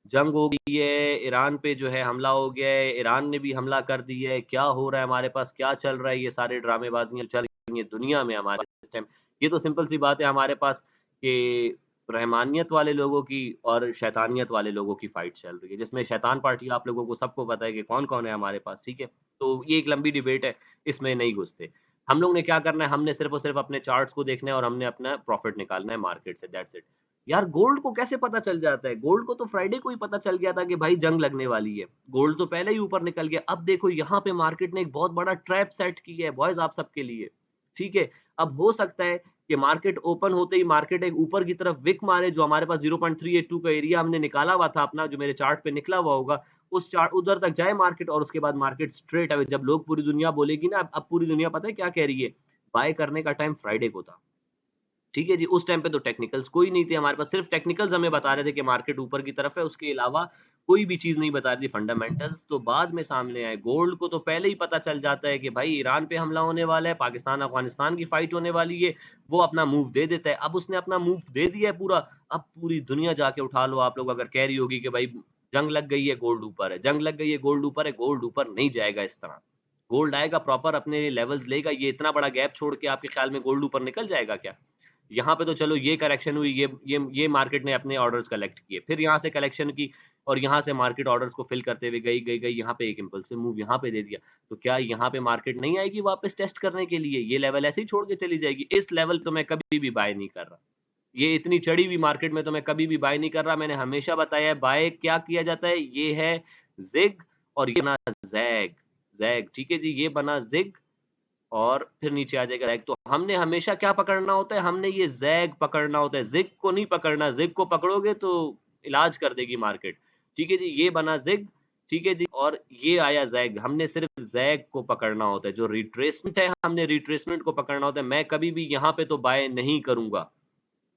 जंग हो गई है, ईरान पे जो है हमला हो गया है, ईरान ने भी हमला कर दिया है, क्या हो रहा है हमारे पास, क्या चल रहा है, ये सारे ड्रामेबाजियां चल रही हैं दुनिया में हमारे इस टाइम। ये तो सिंपल सी बात है हमारे पास कि रहमानियत वाले लोगों की और शैतानियत वाले लोगों की फाइट चल रही है, जिसमें शैतान पार्टी आप लोगों को सबको पता है कि कौन कौन है हमारे पास, ठीक है। तो ये एक लंबी डिबेट है, इसमें नहीं घुसते। हम लोग ने क्या करना है, हमने सिर्फ और सिर्फ अपने चार्ट्स को देखना है और हमने अपना प्रॉफिट निकालना है मार्केट से, दैट्स इट। यार गोल्ड को कैसे पता चल जाता है? गोल्ड को तो फ्राइडे को ही पता चल गया था कि भाई जंग लगने वाली है, गोल्ड तो पहले ही ऊपर निकल गया। अब देखो यहाँ पे मार्केट ने एक बहुत बड़ा ट्रैप सेट किया है बॉयज आप सबके लिए, ठीक है। अब हो सकता है कि मार्केट ओपन होते ही मार्केट एक ऊपर की तरफ विक मारे, जो हमारे पास 0.382 का एरिया हमने निकाला हुआ था अपना, जो मेरे चार्ट पे निकला हुआ होगा, उस चार्ट उधर तक जाए मार्केट, और उसके बाद मार्केट स्ट्रेट अवे, जब लोग पूरी दुनिया बोलेगी ना, अब पूरी दुनिया पता है क्या कह रही है, बाय करने का टाइम फ्राइडे को था, ठीक है जी। उस टाइम पे तो टेक्निकल्स कोई नहीं थे हमारे पास, सिर्फ टेक्निकल्स हमें बता रहे थे कि मार्केट ऊपर की तरफ है, उसके अलावा कोई भी चीज नहीं बता रही थी। फंडामेंटल्स तो बाद में सामने आए। गोल्ड को तो पहले ही पता चल जाता है कि भाई ईरान पे हमला होने वाला है, पाकिस्तान अफगानिस्तान की फाइट होने वाली है, वो अपना मूव दे देता है। अब उसने अपना मूव दे दिया है पूरा, अब पूरी दुनिया जाके उठा लो आप लोग, अगर कह रही होगी कि भाई जंग लग गई है गोल्ड ऊपर है, जंग लग गई है गोल्ड ऊपर है, गोल्ड ऊपर नहीं जाएगा इस तरह। गोल्ड आएगा प्रॉपर अपने लेवल्स लेगा, ये इतना बड़ा गैप छोड़ के आपके ख्याल में गोल्ड ऊपर निकल जाएगा क्या? यहाँ पे तो चलो ये करेक्शन हुई, ये मार्केट ने अपने ऑर्डर्स कलेक्ट किए, फिर यहाँ से कलेक्शन की, और यहाँ से मार्केट ऑर्डर्स को फिल करते हुए गई, यहाँ पे एक इम्पल्सिव मूव यहाँ पे दे दिया। तो क्या यहाँ पे मार्केट नहीं आएगी वापस टेस्ट करने के लिए? ये लेवल ऐसे ही छोड़ के चली जाएगी? इस लेवल तो मैं कभी भी बाय नहीं कर रहा। ये इतनी चढ़ी हुई मार्केट में तो मैं कभी भी बाय नहीं कर रहा। मैंने हमेशा बताया है बाय क्या किया जाता है, ये है जिग और ये बना जैग, जैग, ठीक है जी, ये बना जिग और फिर नीचे आ जाएगा जैग। तो हमने हमेशा क्या पकड़ना होता है, हमने ये जैग पकड़ना होता है, जिग को नहीं पकड़ना। जिग को पकड़ोगे तो इलाज कर देगी मार्केट, ठीक है जी। ये बना जिग, ठीक है जी, और ये आया जैग। हमने सिर्फ जैग को पकड़ना होता है, जो रिट्रेसमेंट है हमने रिट्रेसमेंट को पकड़ना होता है। मैं कभी भी यहाँ पे तो बाय नहीं करूंगा,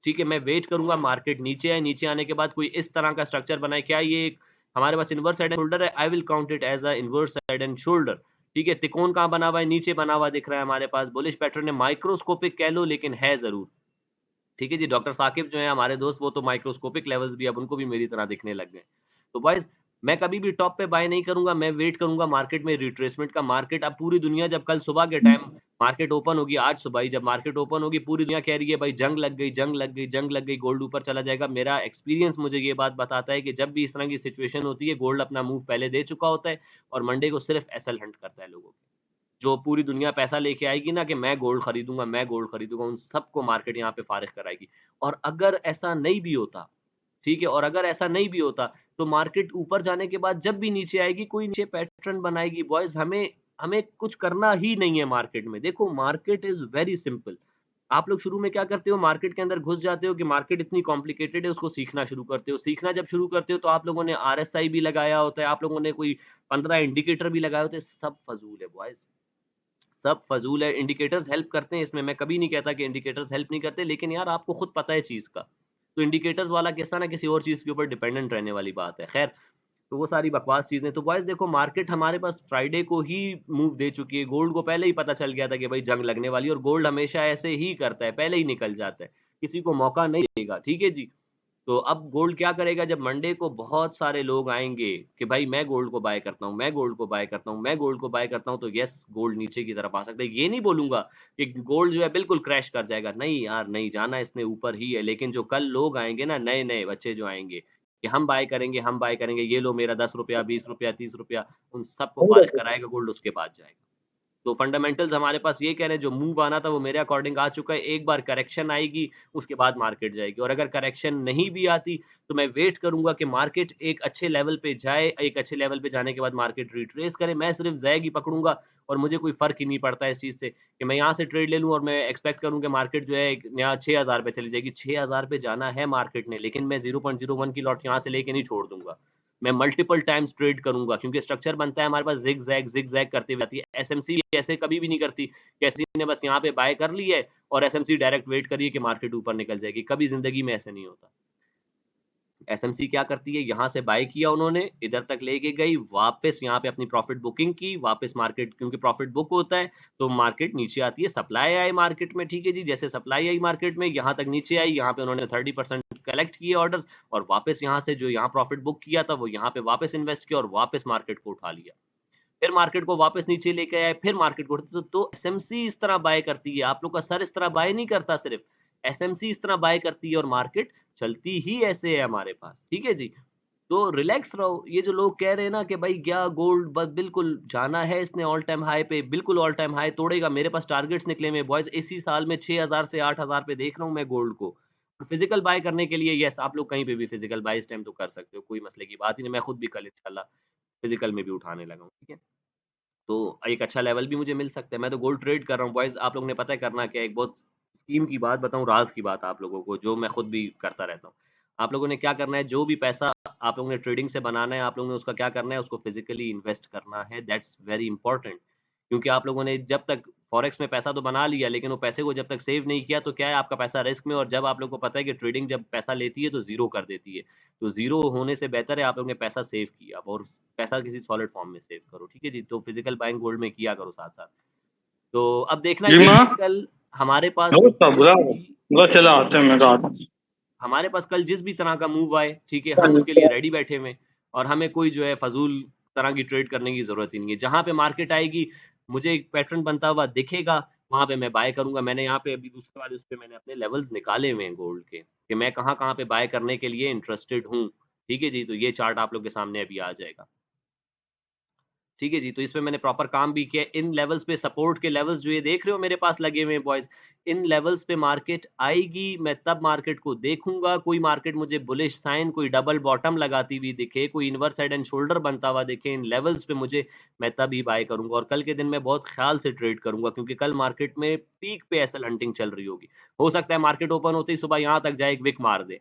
ठीक है। मैं वेट करूंगा मार्केट नीचे आए, नीचे आने के बाद कोई इस तरह का स्ट्रक्चर बनाए। क्या ये हमारे पास इनवर्स साइड एंड शोल्डर है? I will count it as a inverse side and shoulder, ठीक है। त्रिकोण कहाँ बना हुआ है? नीचे बना हुआ दिख रहा है हमारे पास। बुलिश पैटर्न है, माइक्रोस्कोपिक कह लो लेकिन है जरूर, ठीक है जी। डॉक्टर साकिब जो है हमारे दोस्त, वो तो माइक्रोस्कोपिक लेवल्स भी अब उनको भी मेरी तरह दिखने लग गए। तो बॉयज मैं कभी भी टॉप पे बाय नहीं करूंगा, मैं वेट करूंगा मार्केट में रिट्रेसमेंट का। मार्केट अब पूरी दुनिया, जब कल सुबह के टाइम मार्केट ओपन होगी, आज सुबह ही जब मार्केट ओपन होगी, पूरी दुनिया कह रही है भाई जंग लग गई, जंग लग गई, जंग लग गई, गोल्ड ऊपर चला जाएगा। मेरा एक्सपीरियंस मुझे ये बात बताता है कि जब भी इस तरह की सिचुएशन होती है, गोल्ड अपना मूव पहले दे चुका होता है और मंडे को सिर्फ एसएल हंट करता है लोगों को। जो पूरी दुनिया पैसा लेके आएगी ना कि मैं गोल्ड खरीदूंगा, मैं गोल्ड खरीदूंगा, उन सबको मार्केट यहाँ पे फारिग कराएगी। और अगर ऐसा नहीं भी होता, ठीक है, और अगर ऐसा नहीं भी होता तो मार्केट ऊपर जाने के बाद जब भी नीचे आएगी, कोई नीचे पैटर्न बनाएगी। बॉयज हमें हमें कुछ करना ही नहीं है मार्केट में। देखो मार्केट इज वेरी सिंपल। आप लोग शुरू में क्या करते हो, मार्केट के अंदर घुस जाते हो कि मार्केट इतनी कॉम्प्लिकेटेड है, उसको सीखना शुरू करते हो। सीखना जब शुरू करते हो तो आप लोगों ने आरएसआई भी लगाया होता है, आप लोगों ने कोई 15 इंडिकेटर भी लगाए होते हैं, सब फजूल है बॉयज, सब फजूल है। इंडिकेटर्स हेल्प करते हैं इसमें, मैं कभी नहीं कहता कि इंडिकेटर्स हेल्प नहीं करते, लेकिन यार आपको खुद पता है चीज का। तो इंडिकेटर्स वाला किस्सा ना किसी और चीज के ऊपर डिपेंडेंट रहने वाली बात है। खैर, तो वो सारी बकवास चीजें। तो बॉयज देखो मार्केट हमारे पास फ्राइडे को ही मूव दे चुकी है। गोल्ड को पहले ही पता चल गया था कि भाई जंग लगने वाली है, और गोल्ड हमेशा ऐसे ही करता है, पहले ही निकल जाता है, किसी को मौका नहीं देगा, ठीक है जी। तो अब गोल्ड क्या करेगा, जब मंडे को बहुत सारे लोग आएंगे कि भाई मैं गोल्ड को बाय करता हूं, मैं गोल्ड को बाय करता हूं, मैं गोल्ड को बाय करता हूं, तो यस गोल्ड नीचे की तरफ आ सकता है। ये नहीं बोलूंगा कि गोल्ड जो है बिल्कुल क्रैश कर जाएगा, नहीं यार, नहीं जाना इसने ऊपर ही है। लेकिन जो कल लोग आएंगे ना, नए नए बच्चे जो आएंगे कि हम बाय करेंगे, हम बाय करेंगे, ये लो मेरा 10 रुपया, 20 रुपया, 30 रुपया, उन सबको फारिग कराएगा गोल्ड, उसके बाद जाएगा। तो फंडामेंटल्स हमारे पास ये कह रहे हैं, जो मूव आना था वो मेरे अकॉर्डिंग आ चुका है। एक बार करेक्शन आएगी, उसके बाद मार्केट जाएगी। और अगर करेक्शन नहीं भी आती तो मैं वेट करूंगा कि मार्केट एक अच्छे लेवल पे जाए, एक अच्छे लेवल पे जाने के बाद मार्केट रिट्रेस करे। मैं सिर्फ जैग ही पकड़ूंगा और मुझे कोई फर्क ही नहीं पड़ता इस चीज से कि मैं यहाँ से ट्रेड ले लूं और मैं एक्सपेक्ट करूं कि मार्केट जो है यहाँ 6000 पे चली जाएगी। 6000 पे जाना है मार्केट ने, लेकिन मैं 0.01 की लॉट यहाँ से लेके नहीं छोड़ दूंगा। मैं मल्टीपल टाइम्स ट्रेड करूंगा, क्योंकि स्ट्रक्चर बनता है हमारे पास जिग जैग करते हुए आती है। एसएमसी ऐसे कभी भी नहीं करती कि एसएमसी ने बस यहाँ पे बाय कर ली है और एसएमसी डायरेक्ट वेट करिए कि मार्केट ऊपर निकल जाएगी, कभी जिंदगी में ऐसे नहीं होता। एसएमसी क्या करती है, यहाँ से बाय किया उन्होंने, इधर तक लेके गई, वापस यहाँ पे अपनी प्रॉफिट बुकिंग की, वापस मार्केट, क्योंकि प्रॉफिट बुक होता है तो मार्केट नीचे आती है, सप्लाई आई मार्केट में, ठीक है जी, जैसे सप्लाई आई मार्केट में यहाँ तक नीचे आई, यहाँ पे उन्होंने 30% कलेक्ट किए ऑर्डर्स और वापस यहाँ से जो यहाँ प्रॉफिट बुक किया था वो यहाँ पे वापस इन्वेस्ट किया और वापस मार्केट को उठा लिया, फिर मार्केट को वापस नीचे लेके आए, फिर मार्केट को तो एसएमसी इस तरह बाय करती है, आप लोग का सर इस तरह बाय नहीं करता, सिर्फ एसएमसी इस तरह बाय करती है और मार्केट चलती ही ऐसे है हमारे पास, ठीक है जी। तो रिलैक्स रहो, ये जो लोग कह रहे हैं ना कि भाई क्या गोल्ड बस बिल्कुल जाना है इसने ऑल टाइम हाई पे, बिल्कुल ऑल टाइम हाई तोड़ेगा, मेरे पास टारगेट्स निकले में बॉयज, इसी साल में 6000 से 8000 पे देख रहा हूँ मैं गोल्ड को। फिजिकल बाय करने के लिए यस, आप लोग कहीं पे भी फिजिकल बाय इस टाइम तो कर सकते हो, कोई मसले की बात ही नहीं, मैं खुद भी कल इंशाल्लाह फिजिकल में भी उठाने लगा हूँ, ठीक है। तो एक अच्छा लेवल भी मुझे मिल सकता है, मैं तो गोल्ड ट्रेड कर रहा हूँ बॉयज, आप लोगों ने पता है करना क्या है, एक बहुत स्कीम की बात बताऊँ, राज की बात आप लोगों को, जो मैं खुद भी करता रहता हूँ। आप लोगों ने क्या करना है, जो भी पैसा आप लोगों ने ट्रेडिंग से बनाना है, आप लोगों ने उसका क्या करना है, उसको फिजिकली इन्वेस्ट करना है, दैट्स वेरी इंपॉर्टेंट। क्योंकि आप लोगों ने जब तक फॉरेक्स में पैसा तो बना लिया, लेकिन वो पैसे को जब तक सेव नहीं किया तो क्या है, आपका पैसा रिस्क में, और जब आप लोग को पता है कि ट्रेडिंग जब पैसा लेती है तो जीरो कर देती है, तो जीरो होने से बेहतर है आप लोगों ने पैसा सेव किया और पैसा किसी सॉलिड फॉर्म में सेव करो, ठीक है जी। तो फिजिकल बाइंग गोल्ड में किया करो साथ साथ। तो अब देखना ये Lima, है कि कल हमारे पास no está जिस bravo. भी No se la hace megado. हमारे पास कल जिस भी तरह का मूव आए, ठीक है, हम उसके लिए रेडी बैठे हुए हैं और हमें कोई जो है फजूल तरह की ट्रेड करने की जरूरत ही नहीं है। जहां पे मार्केट आएगी, मुझे एक पैटर्न बनता हुआ दिखेगा, वहां पे मैं बाय करूंगा। मैंने यहाँ पे अभी दूसरे वाले उस पे मैंने अपने लेवल्स निकाले हुए हैं गोल्ड के कि मैं कहाँ कहाँ पे बाय करने के लिए इंटरेस्टेड हूँ, ठीक है जी। तो ये चार्ट आप लोग के सामने अभी आ जाएगा, ठीक है जी। तो इसमें मैंने प्रॉपर काम भी किया, इन लेवल्स पे सपोर्ट के लेवल्स जो ये देख रहे हो मेरे पास लगे हुए हैं बॉयज, इन लेवल्स पे मार्केट आएगी, मैं तब मार्केट को देखूंगा। कोई मार्केट मुझे बुलिश साइन, कोई डबल बॉटम लगाती हुई दिखे, कोई इनवर्स हेड एंड शोल्डर बनता हुआ दिखे इन लेवल्स पे मुझे, मैं तब ही बाय करूंगा। और कल के दिन मैं बहुत ख्याल से ट्रेड करूंगा, क्योंकि कल मार्केट में पीक पे एसएल हंटिंग चल रही होगी। हो सकता है मार्केट ओपन होते ही सुबह यहां तक जाए, एक विक मार दे,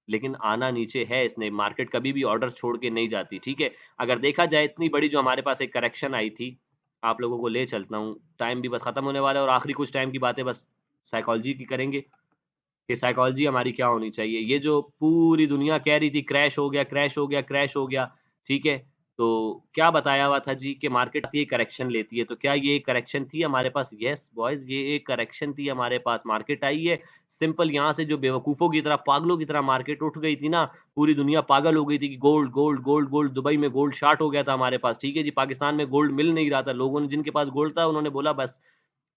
लेकिन आना नीचे है इसने, मार्केट कभी भी ऑर्डर्स छोड़ के नहीं जाती, ठीक है। अगर देखा जाए इतनी बड़ी जो हमारे पास एक करेक्शन आई थी, आप लोगों को ले चलता हूँ, टाइम भी बस खत्म होने वाला है और आखिरी कुछ टाइम की बातें बस साइकोलॉजी की करेंगे कि साइकोलॉजी हमारी क्या होनी चाहिए। ये जो पूरी दुनिया कह रही थी क्रैश हो गया, क्रैश हो गया, क्रैश हो गया, ठीक है, तो क्या बताया हुआ था जी कि मार्केट आती है करेक्शन लेती है, तो क्या ये करेक्शन थी हमारे पास? यस बॉयज, ये एक करेक्शन थी हमारे पास, मार्केट आई है सिंपल, यहाँ से जो बेवकूफों की तरह, पागलों की तरह मार्केट उठ गई थी ना, पूरी दुनिया पागल हो गई थी कि gold gold gold gold, Dubai में गोल्ड शार्ट हो गया था हमारे पास, ठीक है जी। पाकिस्तान में गोल्ड मिल नहीं रहा था, लोगों ने जिनके पास गोल्ड था उन्होंने बोला बस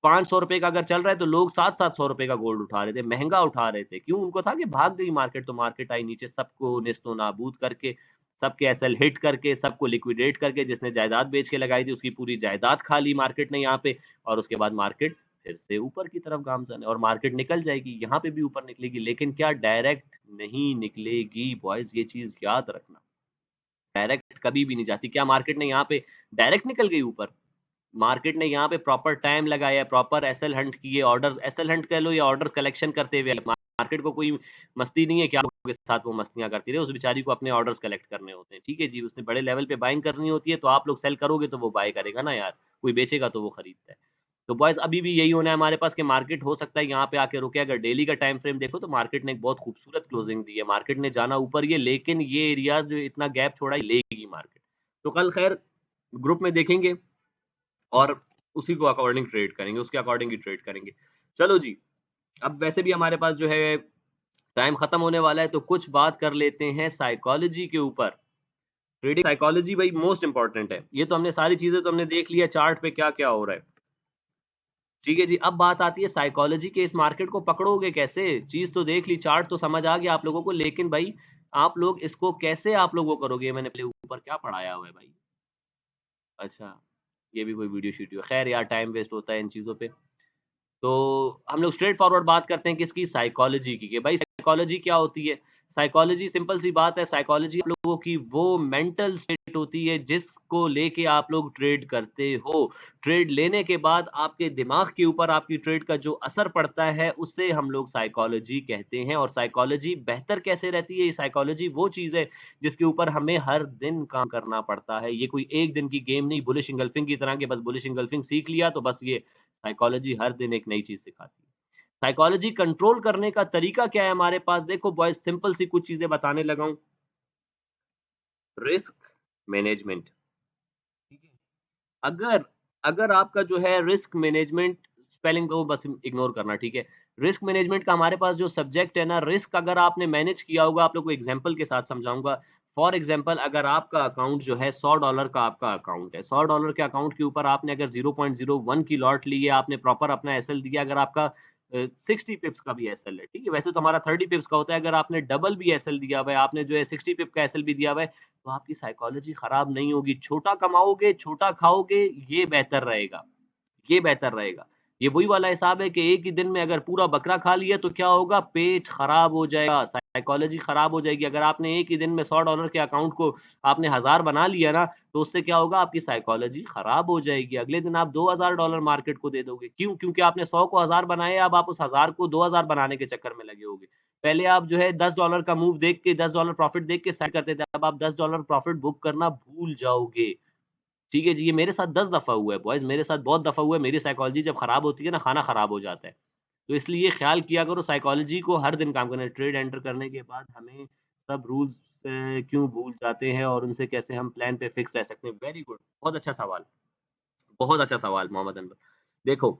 500 रुपए का अगर चल रहा है तो लोग 700-700 रुपए का गोल्ड उठा रहे थे, महंगा उठा रहे थे। क्यों? उनको था कि भाग गई मार्केट, तो मार्केट आई नीचे, सबको नेस्तो नाबूद करके, सबके एसएल हिट करके, सबको लिक्विडेट करके, जिसने जायदाद बेच के लगाई थी उसकी पूरी जायदाद खा ली मार्केट ने यहाँ पे, और उसके बाद मार्केट फिर से ऊपर की तरफ गामजन है और मार्केट निकल जाएगी, यहाँ पे भी ऊपर निकलेगी, लेकिन क्या डायरेक्ट नहीं निकलेगी बॉयज, ये चीज याद रखना। डायरेक्ट कभी भी नहीं जाती। क्या मार्केट ने यहाँ पे डायरेक्ट निकल गई ऊपर? मार्केट ने यहाँ पे प्रॉपर टाइम लगाया, प्रॉपर एसएल हंट किए, ऑर्डर्स एसएल हंट कह लो या ऑर्डर कलेक्शन करते हुए, मार्केट को कोई मस्ती नहीं है कि आप लोगों के साथ वो मस्तियां करती रहे, उस बेचारी को अपने ऑर्डर्स कलेक्ट करने होते हैं, ठीक है जी। उसने बड़े लेवल पे बाइंग करनी होती है, तो आप लोग सेल करोगे तो वो बाय करेगा ना यार, कोई बेचेगा तो वो खरीदता है। तो बॉयज अभी भी यही होना है हमारे पास कि मार्केट हो सकता है यहाँ पे आके रुके। अगर डेली का टाइम फ्रेम देखो तो मार्केट ने एक बहुत खूबसूरत क्लोजिंग दी है, मार्केट ने जाना ऊपर ये, लेकिन ये एरियाज जो इतना गैप छोड़ा लेगी मार्केट। तो कल खैर ग्रुप में देखेंगे और उसी को अकॉर्डिंग ट्रेड करेंगे, उसके अकॉर्डिंग ही ट्रेड करेंगे। चलो जी, अब वैसे भी हमारे पास जो है टाइम खत्म होने वाला है, तो कुछ बात कर लेते हैं साइकोलॉजी के ऊपर। ट्रेडिंग साइकोलॉजी भाई मोस्ट इंपॉर्टेंट है। ये तो हमने सारी चीजें तो हमने देख लिया चार्ट पे क्या क्या हो रहा है, ठीक है जी। अब बात आती है साइकोलॉजी के, इस मार्केट को पकड़ोगे कैसे? चीज तो देख ली, चार्ट तो समझ आ गया आप लोगों को, लेकिन भाई आप लोग इसको कैसे आप लोग वो करोगे? मैंने पहले ऊपर क्या पढ़ाया हुआ है भाई, अच्छा ये भी कोई वीडियो शीडियो, खैर यार टाइम वेस्ट होता है इन चीजों पे। तो हम लोग स्ट्रेट फॉरवर्ड बात करते हैं किसकी? साइकोलॉजी की। कि भाई साइकोलॉजी क्या होती है? साइकोलॉजी सिंपल सी बात है, साइकोलॉजी आप लोगों की वो मेंटल स्टेट होती है जिसको लेके आप लोग ट्रेड करते हो। ट्रेड लेने के बाद आपके दिमाग के ऊपर आपकी ट्रेड का जो असर पड़ता है उसे हम लोग साइकोलॉजी कहते हैं। और साइकोलॉजी बेहतर कैसे रहती है? ये साइकोलॉजी वो चीज है जिसके ऊपर हमें हर दिन काम करना पड़ता है। ये कोई एक दिन की गेम नहीं, बुलिश इंगल्फिंग की तरह के बस बुलिश इंगल्फिंग सीख लिया तो बस ये साइकोलॉजी हर दिन एक नई चीज सिखाती है। साइकोलॉजी कंट्रोल करने का तरीका क्या है हमारे पास? देखो बॉयज, सिंपल सी कुछ चीजें बताने लगा हूं। रिस्क मैनेजमेंट, ठीक है। अगर अगर आपका जो है रिस्क मैनेजमेंट, स्पेलिंग को बस इग्नोर करना, ठीक है। रिस्क मैनेजमेंट का हमारे पास जो सब्जेक्ट है ना, रिस्क अगर आपने मैनेज किया होगा, आप लोग को एग्जांपल के साथ समझाऊंगा। फॉर एग्जांपल, अगर आपका अकाउंट जो है $100 का आपका अकाउंट है, $100 के अकाउंट के ऊपर आपने अगर 0.01 की लॉट ली है, आपने प्रॉपर अपना एसएल दिया, अगर आपका 60 पिप्स का भी एसएल है, ठीक है। वैसे तो हमारा 30 पिप्स का होता है, अगर आपने डबल भी एसएल दिया हुआ है, आपने जो है 60 पिप का एसएल भी दिया हुआ है, तो आपकी साइकोलॉजी खराब नहीं होगी। छोटा कमाओगे, छोटा खाओगे, ये बेहतर रहेगा, ये बेहतर रहेगा। ये वही वाला हिसाब है कि एक ही दिन में अगर पूरा बकरा खा लिया तो क्या होगा? पेट खराब हो जाएगा, साइकोलॉजी खराब हो जाएगी। अगर आपने एक ही दिन में $100 के अकाउंट को आपने 1000 बना लिया ना, तो उससे क्या होगा? आपकी साइकोलॉजी खराब हो जाएगी। अगले दिन आप $2000 मार्केट को दे दोगे। क्यों? क्योंकि आपने 100 को 1000 बनाया, अब आप उस 1000 को 2000 बनाने के चक्कर में लगे होगे। पहले आप जो है $10 का मूव देख के, $10 प्रॉफिट देख के साइड करते थे, अब आप $10 प्रॉफिट बुक करना भूल जाओगे। ठीक है जी, ये मेरे साथ 10 दफ़ा हुआ है बॉयज़, मेरे साथ बहुत दफ़ा हुआ है। मेरी साइकोलॉजी जब खराब होती है ना, खाना खराब हो जाता है। तो इसलिए ख्याल किया करो, साइकोलॉजी को हर दिन काम करना है। ट्रेड एंटर करने के बाद हमें सब रूल्स क्यों भूल जाते हैं और उनसे कैसे हम प्लान पे फिक्स रह सकते हैं। वेरी गुड, बहुत अच्छा सवाल, बहुत अच्छा सवाल मोहम्मद अनवर। देखो,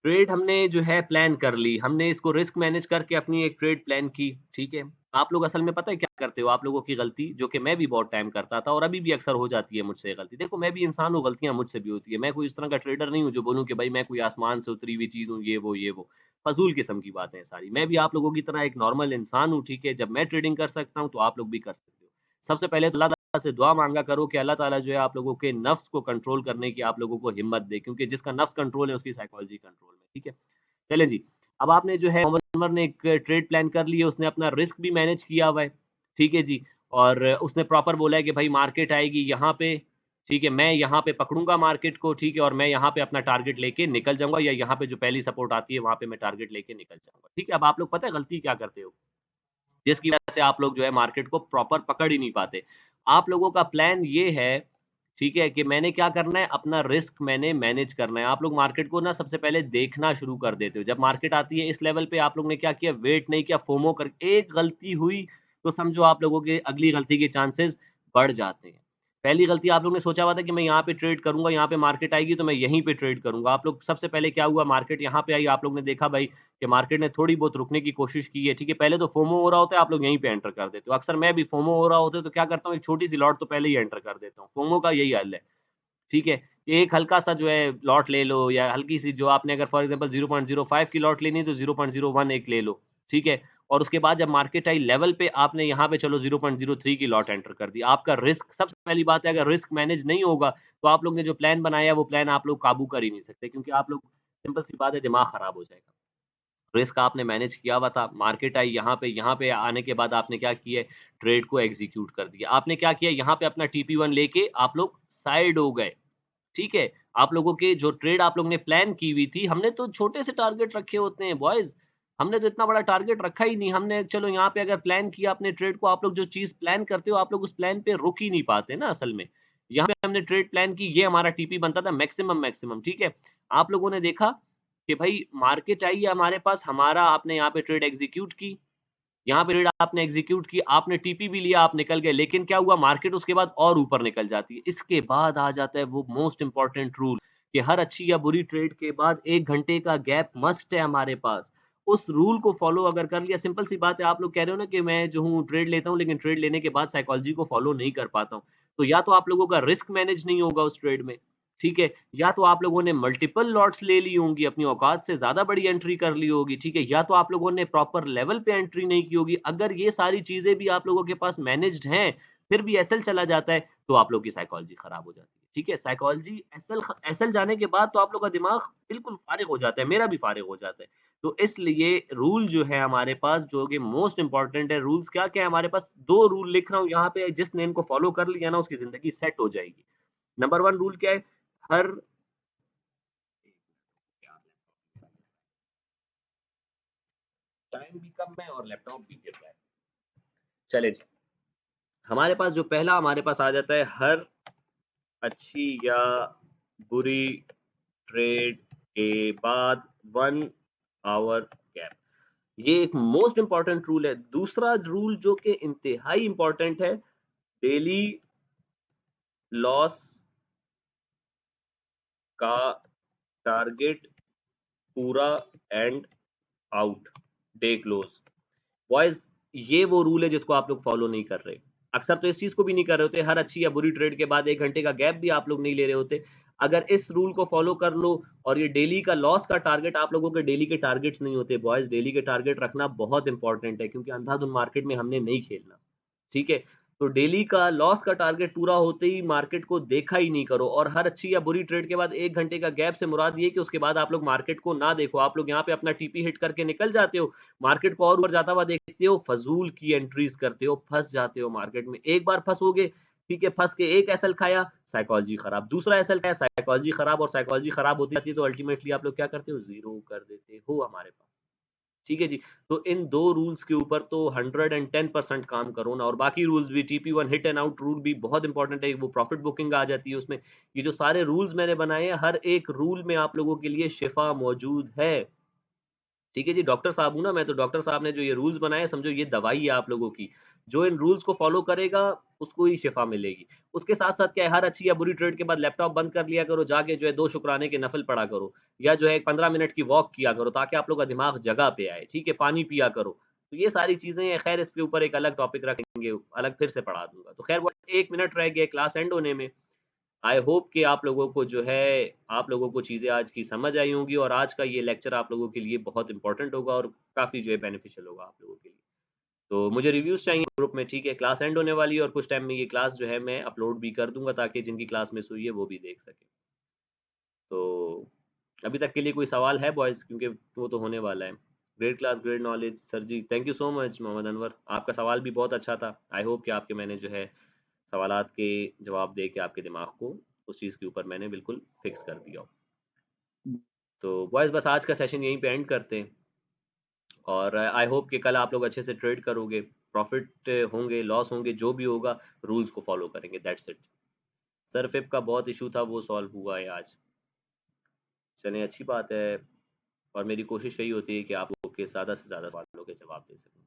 ट्रेड हमने जो है प्लान कर ली, हमने इसको रिस्क मैनेज करके अपनी एक ट्रेड प्लान की, ठीक है। आप लोग असल में पता है क्या करते हो? आप लोगों की गलती, जो कि मैं भी बहुत टाइम करता था और अभी भी अक्सर हो जाती है मुझसे ये गलती। देखो, मैं भी इंसान हूँ, गलतियाँ मुझसे भी होती है। मैं कोई इस तरह का ट्रेडर नहीं हूँ जो बोलूँ कि भाई मैं कोई आसमान से उतरी हुई चीज़ हूँ, ये वो। फ़ज़ूल किस्म की बातें हैं सारी। मैं भी आप लोगों की तरह एक नॉर्मल इंसान हूँ, ठीक है। जब मैं ट्रेडिंग कर सकता हूँ, तो आप लोग भी कर सकते हो। सबसे पहले तो अल्लाह ताला से दुआ माँगा करो कि अल्लाह ताला जो है आप लोगों के नफ्स को कंट्रोल करने की आप लोगों को हिम्मत दे, क्योंकि जिसका नफ्स कंट्रोल है उसकी साइकोलॉजी कंट्रोल में, ठीक है। चलें जी, अब आपने जो है मोहम्मद अनवर ने एक ट्रेड प्लान कर ली है, उसने अपना रिस्क भी मैनेज किया हुआ है, ठीक है जी। और उसने प्रॉपर बोला है कि भाई मार्केट आएगी यहाँ पे, ठीक है, मैं यहाँ पे पकड़ूँगा मार्केट को, ठीक है, और मैं यहाँ पे अपना टारगेट लेके निकल जाऊँगा, या यहाँ पे जो पहली सपोर्ट आती है वहाँ पे मैं टारगेट लेके निकल जाऊँगा, ठीक है। अब आप लोग पता है गलती क्या करते हो? जिसकी वजह से आप लोग जो है मार्केट को प्रॉपर पकड़ ही नहीं पाते। आप लोगों का प्लान ये है, ठीक है, कि मैंने क्या करना है, अपना रिस्क मैंने मैनेज करना है। आप लोग मार्केट को ना सबसे पहले देखना शुरू कर देते हो। जब मार्केट आती है इस लेवल पे, आप लोग ने क्या किया, वेट नहीं किया, फोमो कर एक गलती हुई तो समझो आप लोगों के अगली गलती के चांसेस बढ़ जाते हैं। पहली गलती आप लोग ने सोचा हुआ था कि मैं यहाँ पे ट्रेड करूँगा, यहाँ पे मार्केट आएगी तो मैं यहीं पे ट्रेड करूँगा। आप लोग सबसे पहले क्या हुआ, मार्केट यहाँ पे आई, आप लोग ने देखा भाई कि मार्केट ने थोड़ी बहुत रुकने की कोशिश की है, ठीक है। पहले तो फोमो हो रहा होता है, आप लोग यहीं पे एंटर कर देते हो। अक्सर मैं भी फोमो हो रहा होता है तो क्या करता हूँ, एक छोटी सी लॉट तो पहले ही एंटर कर देता हूँ। फोमो का यही हल है, ठीक है। एक हल्का-सा जो है लॉट ले लो, या हल्की-सी जो आपने अगर फॉर एग्ज़ाम्पल 0.05 की लॉट लेनी है तो 0.01 एक ले लो, ठीक है। और उसके बाद जब मार्केट आई लेवल पे, आपने यहाँ पे चलो 0.03 की लॉट एंटर कर दी। आपका रिस्क, सबसे पहली बात है, अगर रिस्क मैनेज नहीं होगा तो आप लोग ने जो प्लान बनाया है वो प्लान आप लोग काबू कर ही नहीं सकते, क्योंकि आप लोग, सिंपल सी बात है, दिमाग खराब हो जाएगा। रिस्क आपने मैनेज किया हुआ था, मार्केट आई यहाँ पे आने के बाद आपने क्या किया है, ट्रेड को एग्ज़ीक्यूट कर दिया। आपने क्या किया, यहाँ पे अपना टीपी1 लेके आप लोग साइड हो गए। ठीक है? आप लोगों के जो ट्रेड आप लोगों ने प्लान की हुई थी, हमने तो छोटे से टारगेट रखे होते हैं बॉयज़। हमने तो इतना बड़ा टारगेट रखा ही नहीं। हमने चलो यहाँ पे अगर प्लान किया अपने ट्रेड को, आप लोग जो चीज़ प्लान करते हो, आप लोग उस प्लान पे रुक ही नहीं पाते ना असल में। यहाँ पे हमने ट्रेड प्लान की, ये हमारा टीपी बनता था मैक्सिमम, ठीक है? आप लोगों ने देखा कि भाई मार्केट आई है हमारे पास, हमारा आपने यहाँ पे ट्रेड एग्ज़ीक्यूट की। यहाँ पे ट्रेड आपने एग्जीक्यूट की, आपने टीपी भी लिया, आप निकल गए, लेकिन क्या हुआ, मार्केट उसके बाद और ऊपर निकल जाती है। इसके बाद आ जाता है वो मोस्ट इंपॉर्टेंट रूल कि हर अच्छी या बुरी ट्रेड के बाद 1 घंटे का गैप मस्ट है हमारे पास। उस रूल को फॉलो अगर कर लिया, सिंपल सी बात है, आप लोग कह रहे हो ना कि मैं जो हूँ ट्रेड लेता हूँ, लेकिन ट्रेड लेने के बाद साइकोलॉजी को फॉलो नहीं कर पाता हूँ। तो या तो आप लोगों का रिस्क मैनेज नहीं होगा उस ट्रेड में, ठीक है? या तो आप लोगों ने मल्टीपल लॉट्स ले ली होंगी, अपनी औकात से ज़्यादा बड़ी एंट्री कर ली होगी, ठीक है? या तो आप लोगों ने प्रॉपर लेवल पे एंट्री नहीं की होगी। अगर ये सारी चीज़ें भी आप लोगों के पास मैनेज्ड हैं, फिर भी एसएल चला जाता है, तो आप लोग की साइकोलॉजी खराब हो जाती है, ठीक है? साइकोलॉजी एसएल जाने के बाद तो आप लोग का दिमाग बिल्कुल फारिग हो जाता है, मेरा भी फारिग हो जाता है। तो इसलिए रूल जो है हमारे पास, जो कि मोस्ट इम्पोर्टेंट है, रूल्स क्या-क्या है हमारे पास, 2 रूल लिख रहा हूँ यहाँ पे, जिसने इनको फॉलो कर लिया ना, उसकी ज़िंदगी सेट हो जाएगी। नंबर 1 रूल क्या है? हर टाइम भी कम है और लैपटॉप भी गिर रहा है। चले जी, हमारे पास जो पहला हमारे पास आ जाता है, हर अच्छी या बुरी ट्रेड के बाद 1 आवर गैप। ये एक मोस्ट इंपॉर्टेंट रूल है। दूसरा रूल जो कि इंतहाई इंपॉर्टेंट है, डेली लॉस का टारगेट पूरा and out day close. Boys ये वो रूल है जिसको आप लोग फॉलो नहीं कर रहे। अक्सर तो इस चीज को भी नहीं कर रहे होते, हर अच्छी या बुरी ट्रेड के बाद 1 घंटे का गैप भी आप लोग नहीं ले रहे होते। अगर इस रूल को फॉलो कर लो, और ये डेली का लॉस का टारगेट, आप लोगों के डेली के टारगेट्स नहीं होते बॉयज, डेली के टारगेट रखना बहुत इंपॉर्टेंट है, क्योंकि अंधाधुन मार्केट में हमने नहीं खेलना, ठीक है। तो डेली का लॉस का टारगेट पूरा होते ही मार्केट को देखा ही नहीं करो, और हर अच्छी या बुरी ट्रेड के बाद 1 घंटे का गैप से मुराद ये कि उसके बाद आप लोग मार्केट को ना देखो, आप लोग यहाँ पे अपना टीपी हिट करके निकल जाते हो, मार्केट को और ऊपर जाता हुआ देखते हो, फजूल की एंट्रीज करते हो, फंस जाते हो मार्केट में। एक बार फंसोगे, ठीक है, फंस के एक एसएल खाया, साइकोलॉजी खराब, दूसरा एसएल खाया, साइकोलॉजी खराब, और साइकोलॉजी खराब होती जाती है तो अल्टीमेटली आप लोग क्या करते हो, जीरो कर देते हो हमारे पास, ठीक है जी। तो इन 2 रूल्स के ऊपर तो 110% काम करो ना, और बाकी रूल्स भी, टीपी1 हिट एंड आउट रूल भी बहुत इंपॉर्टेंट है, वो प्रॉफिट बुकिंग आ जाती है उसमें। ये जो सारे रूल्स मैंने बनाए हैं, हर एक रूल में आप लोगों के लिए शिफा मौजूद है, ठीक है जी। डॉक्टर साहब हूँ ना मैं, तो डॉक्टर साहब ने जो ये रूल्स बनाए, समझो ये दवाई है आप लोगों की। जो इन रूल्स को फॉलो करेगा उसको ही शिफा मिलेगी। उसके साथ साथ क्या है, हर अच्छी या बुरी ट्रेड के बाद लैपटॉप बंद कर लिया करो, जाके जो है 2 शुक्राने के नफल पढ़ा करो, या जो है 15 मिनट की वॉक किया करो, ताकि आप लोग का दिमाग जगह पे आए, ठीक है, पानी पिया करो। तो ये सारी चीजें हैं, खैर इसके ऊपर एक अलग टॉपिक रखेंगे, अलग फिर से पढ़ा दूंगा। तो खैर वो 1 मिनट रह गया क्लास एंड होने में। आई होप कि आप लोगों को जो है, आप लोगों को चीज़ें आज की समझ आई होंगी, और आज का ये लेक्चर आप लोगों के लिए बहुत इंपॉर्टेंट होगा, और काफ़ी जो है बेनिफिशियल होगा आप लोगों के लिए। तो मुझे रिव्यूज़ चाहिए ग्रुप में, ठीक है। क्लास एंड होने वाली है, और कुछ टाइम में ये क्लास जो है मैं अपलोड भी कर दूंगा, ताकि जिनकी क्लास मिस हुई है वो भी देख सके। तो अभी तक के लिए कोई सवाल है बॉयज़, क्योंकि वो तो होने वाला है। Great class, great knowledge sir जी, thank you so much Mohammad Anwar, आपका सवाल भी बहुत अच्छा था। आई होप कि आपके मैंने जो है सवालात के जवाब दे के आपके दिमाग को उस चीज़ के ऊपर मैंने बिल्कुल फिक्स कर दिया हो। तो बॉयज़ बस आज का सेशन यहीं पे एंड करते हैं, और आई होप कि कल आप लोग अच्छे से ट्रेड करोगे, प्रॉफिट होंगे, लॉस होंगे, जो भी होगा रूल्स को फॉलो करेंगे, दैट्स इट। सर फिप का बहुत इशू था, वो सॉल्व हुआ है आज। चलें, अच्छी बात है, और मेरी कोशिश यही होती है कि आप लोग के ज़्यादा से ज़्यादा सवालों के जवाब दे सकूं।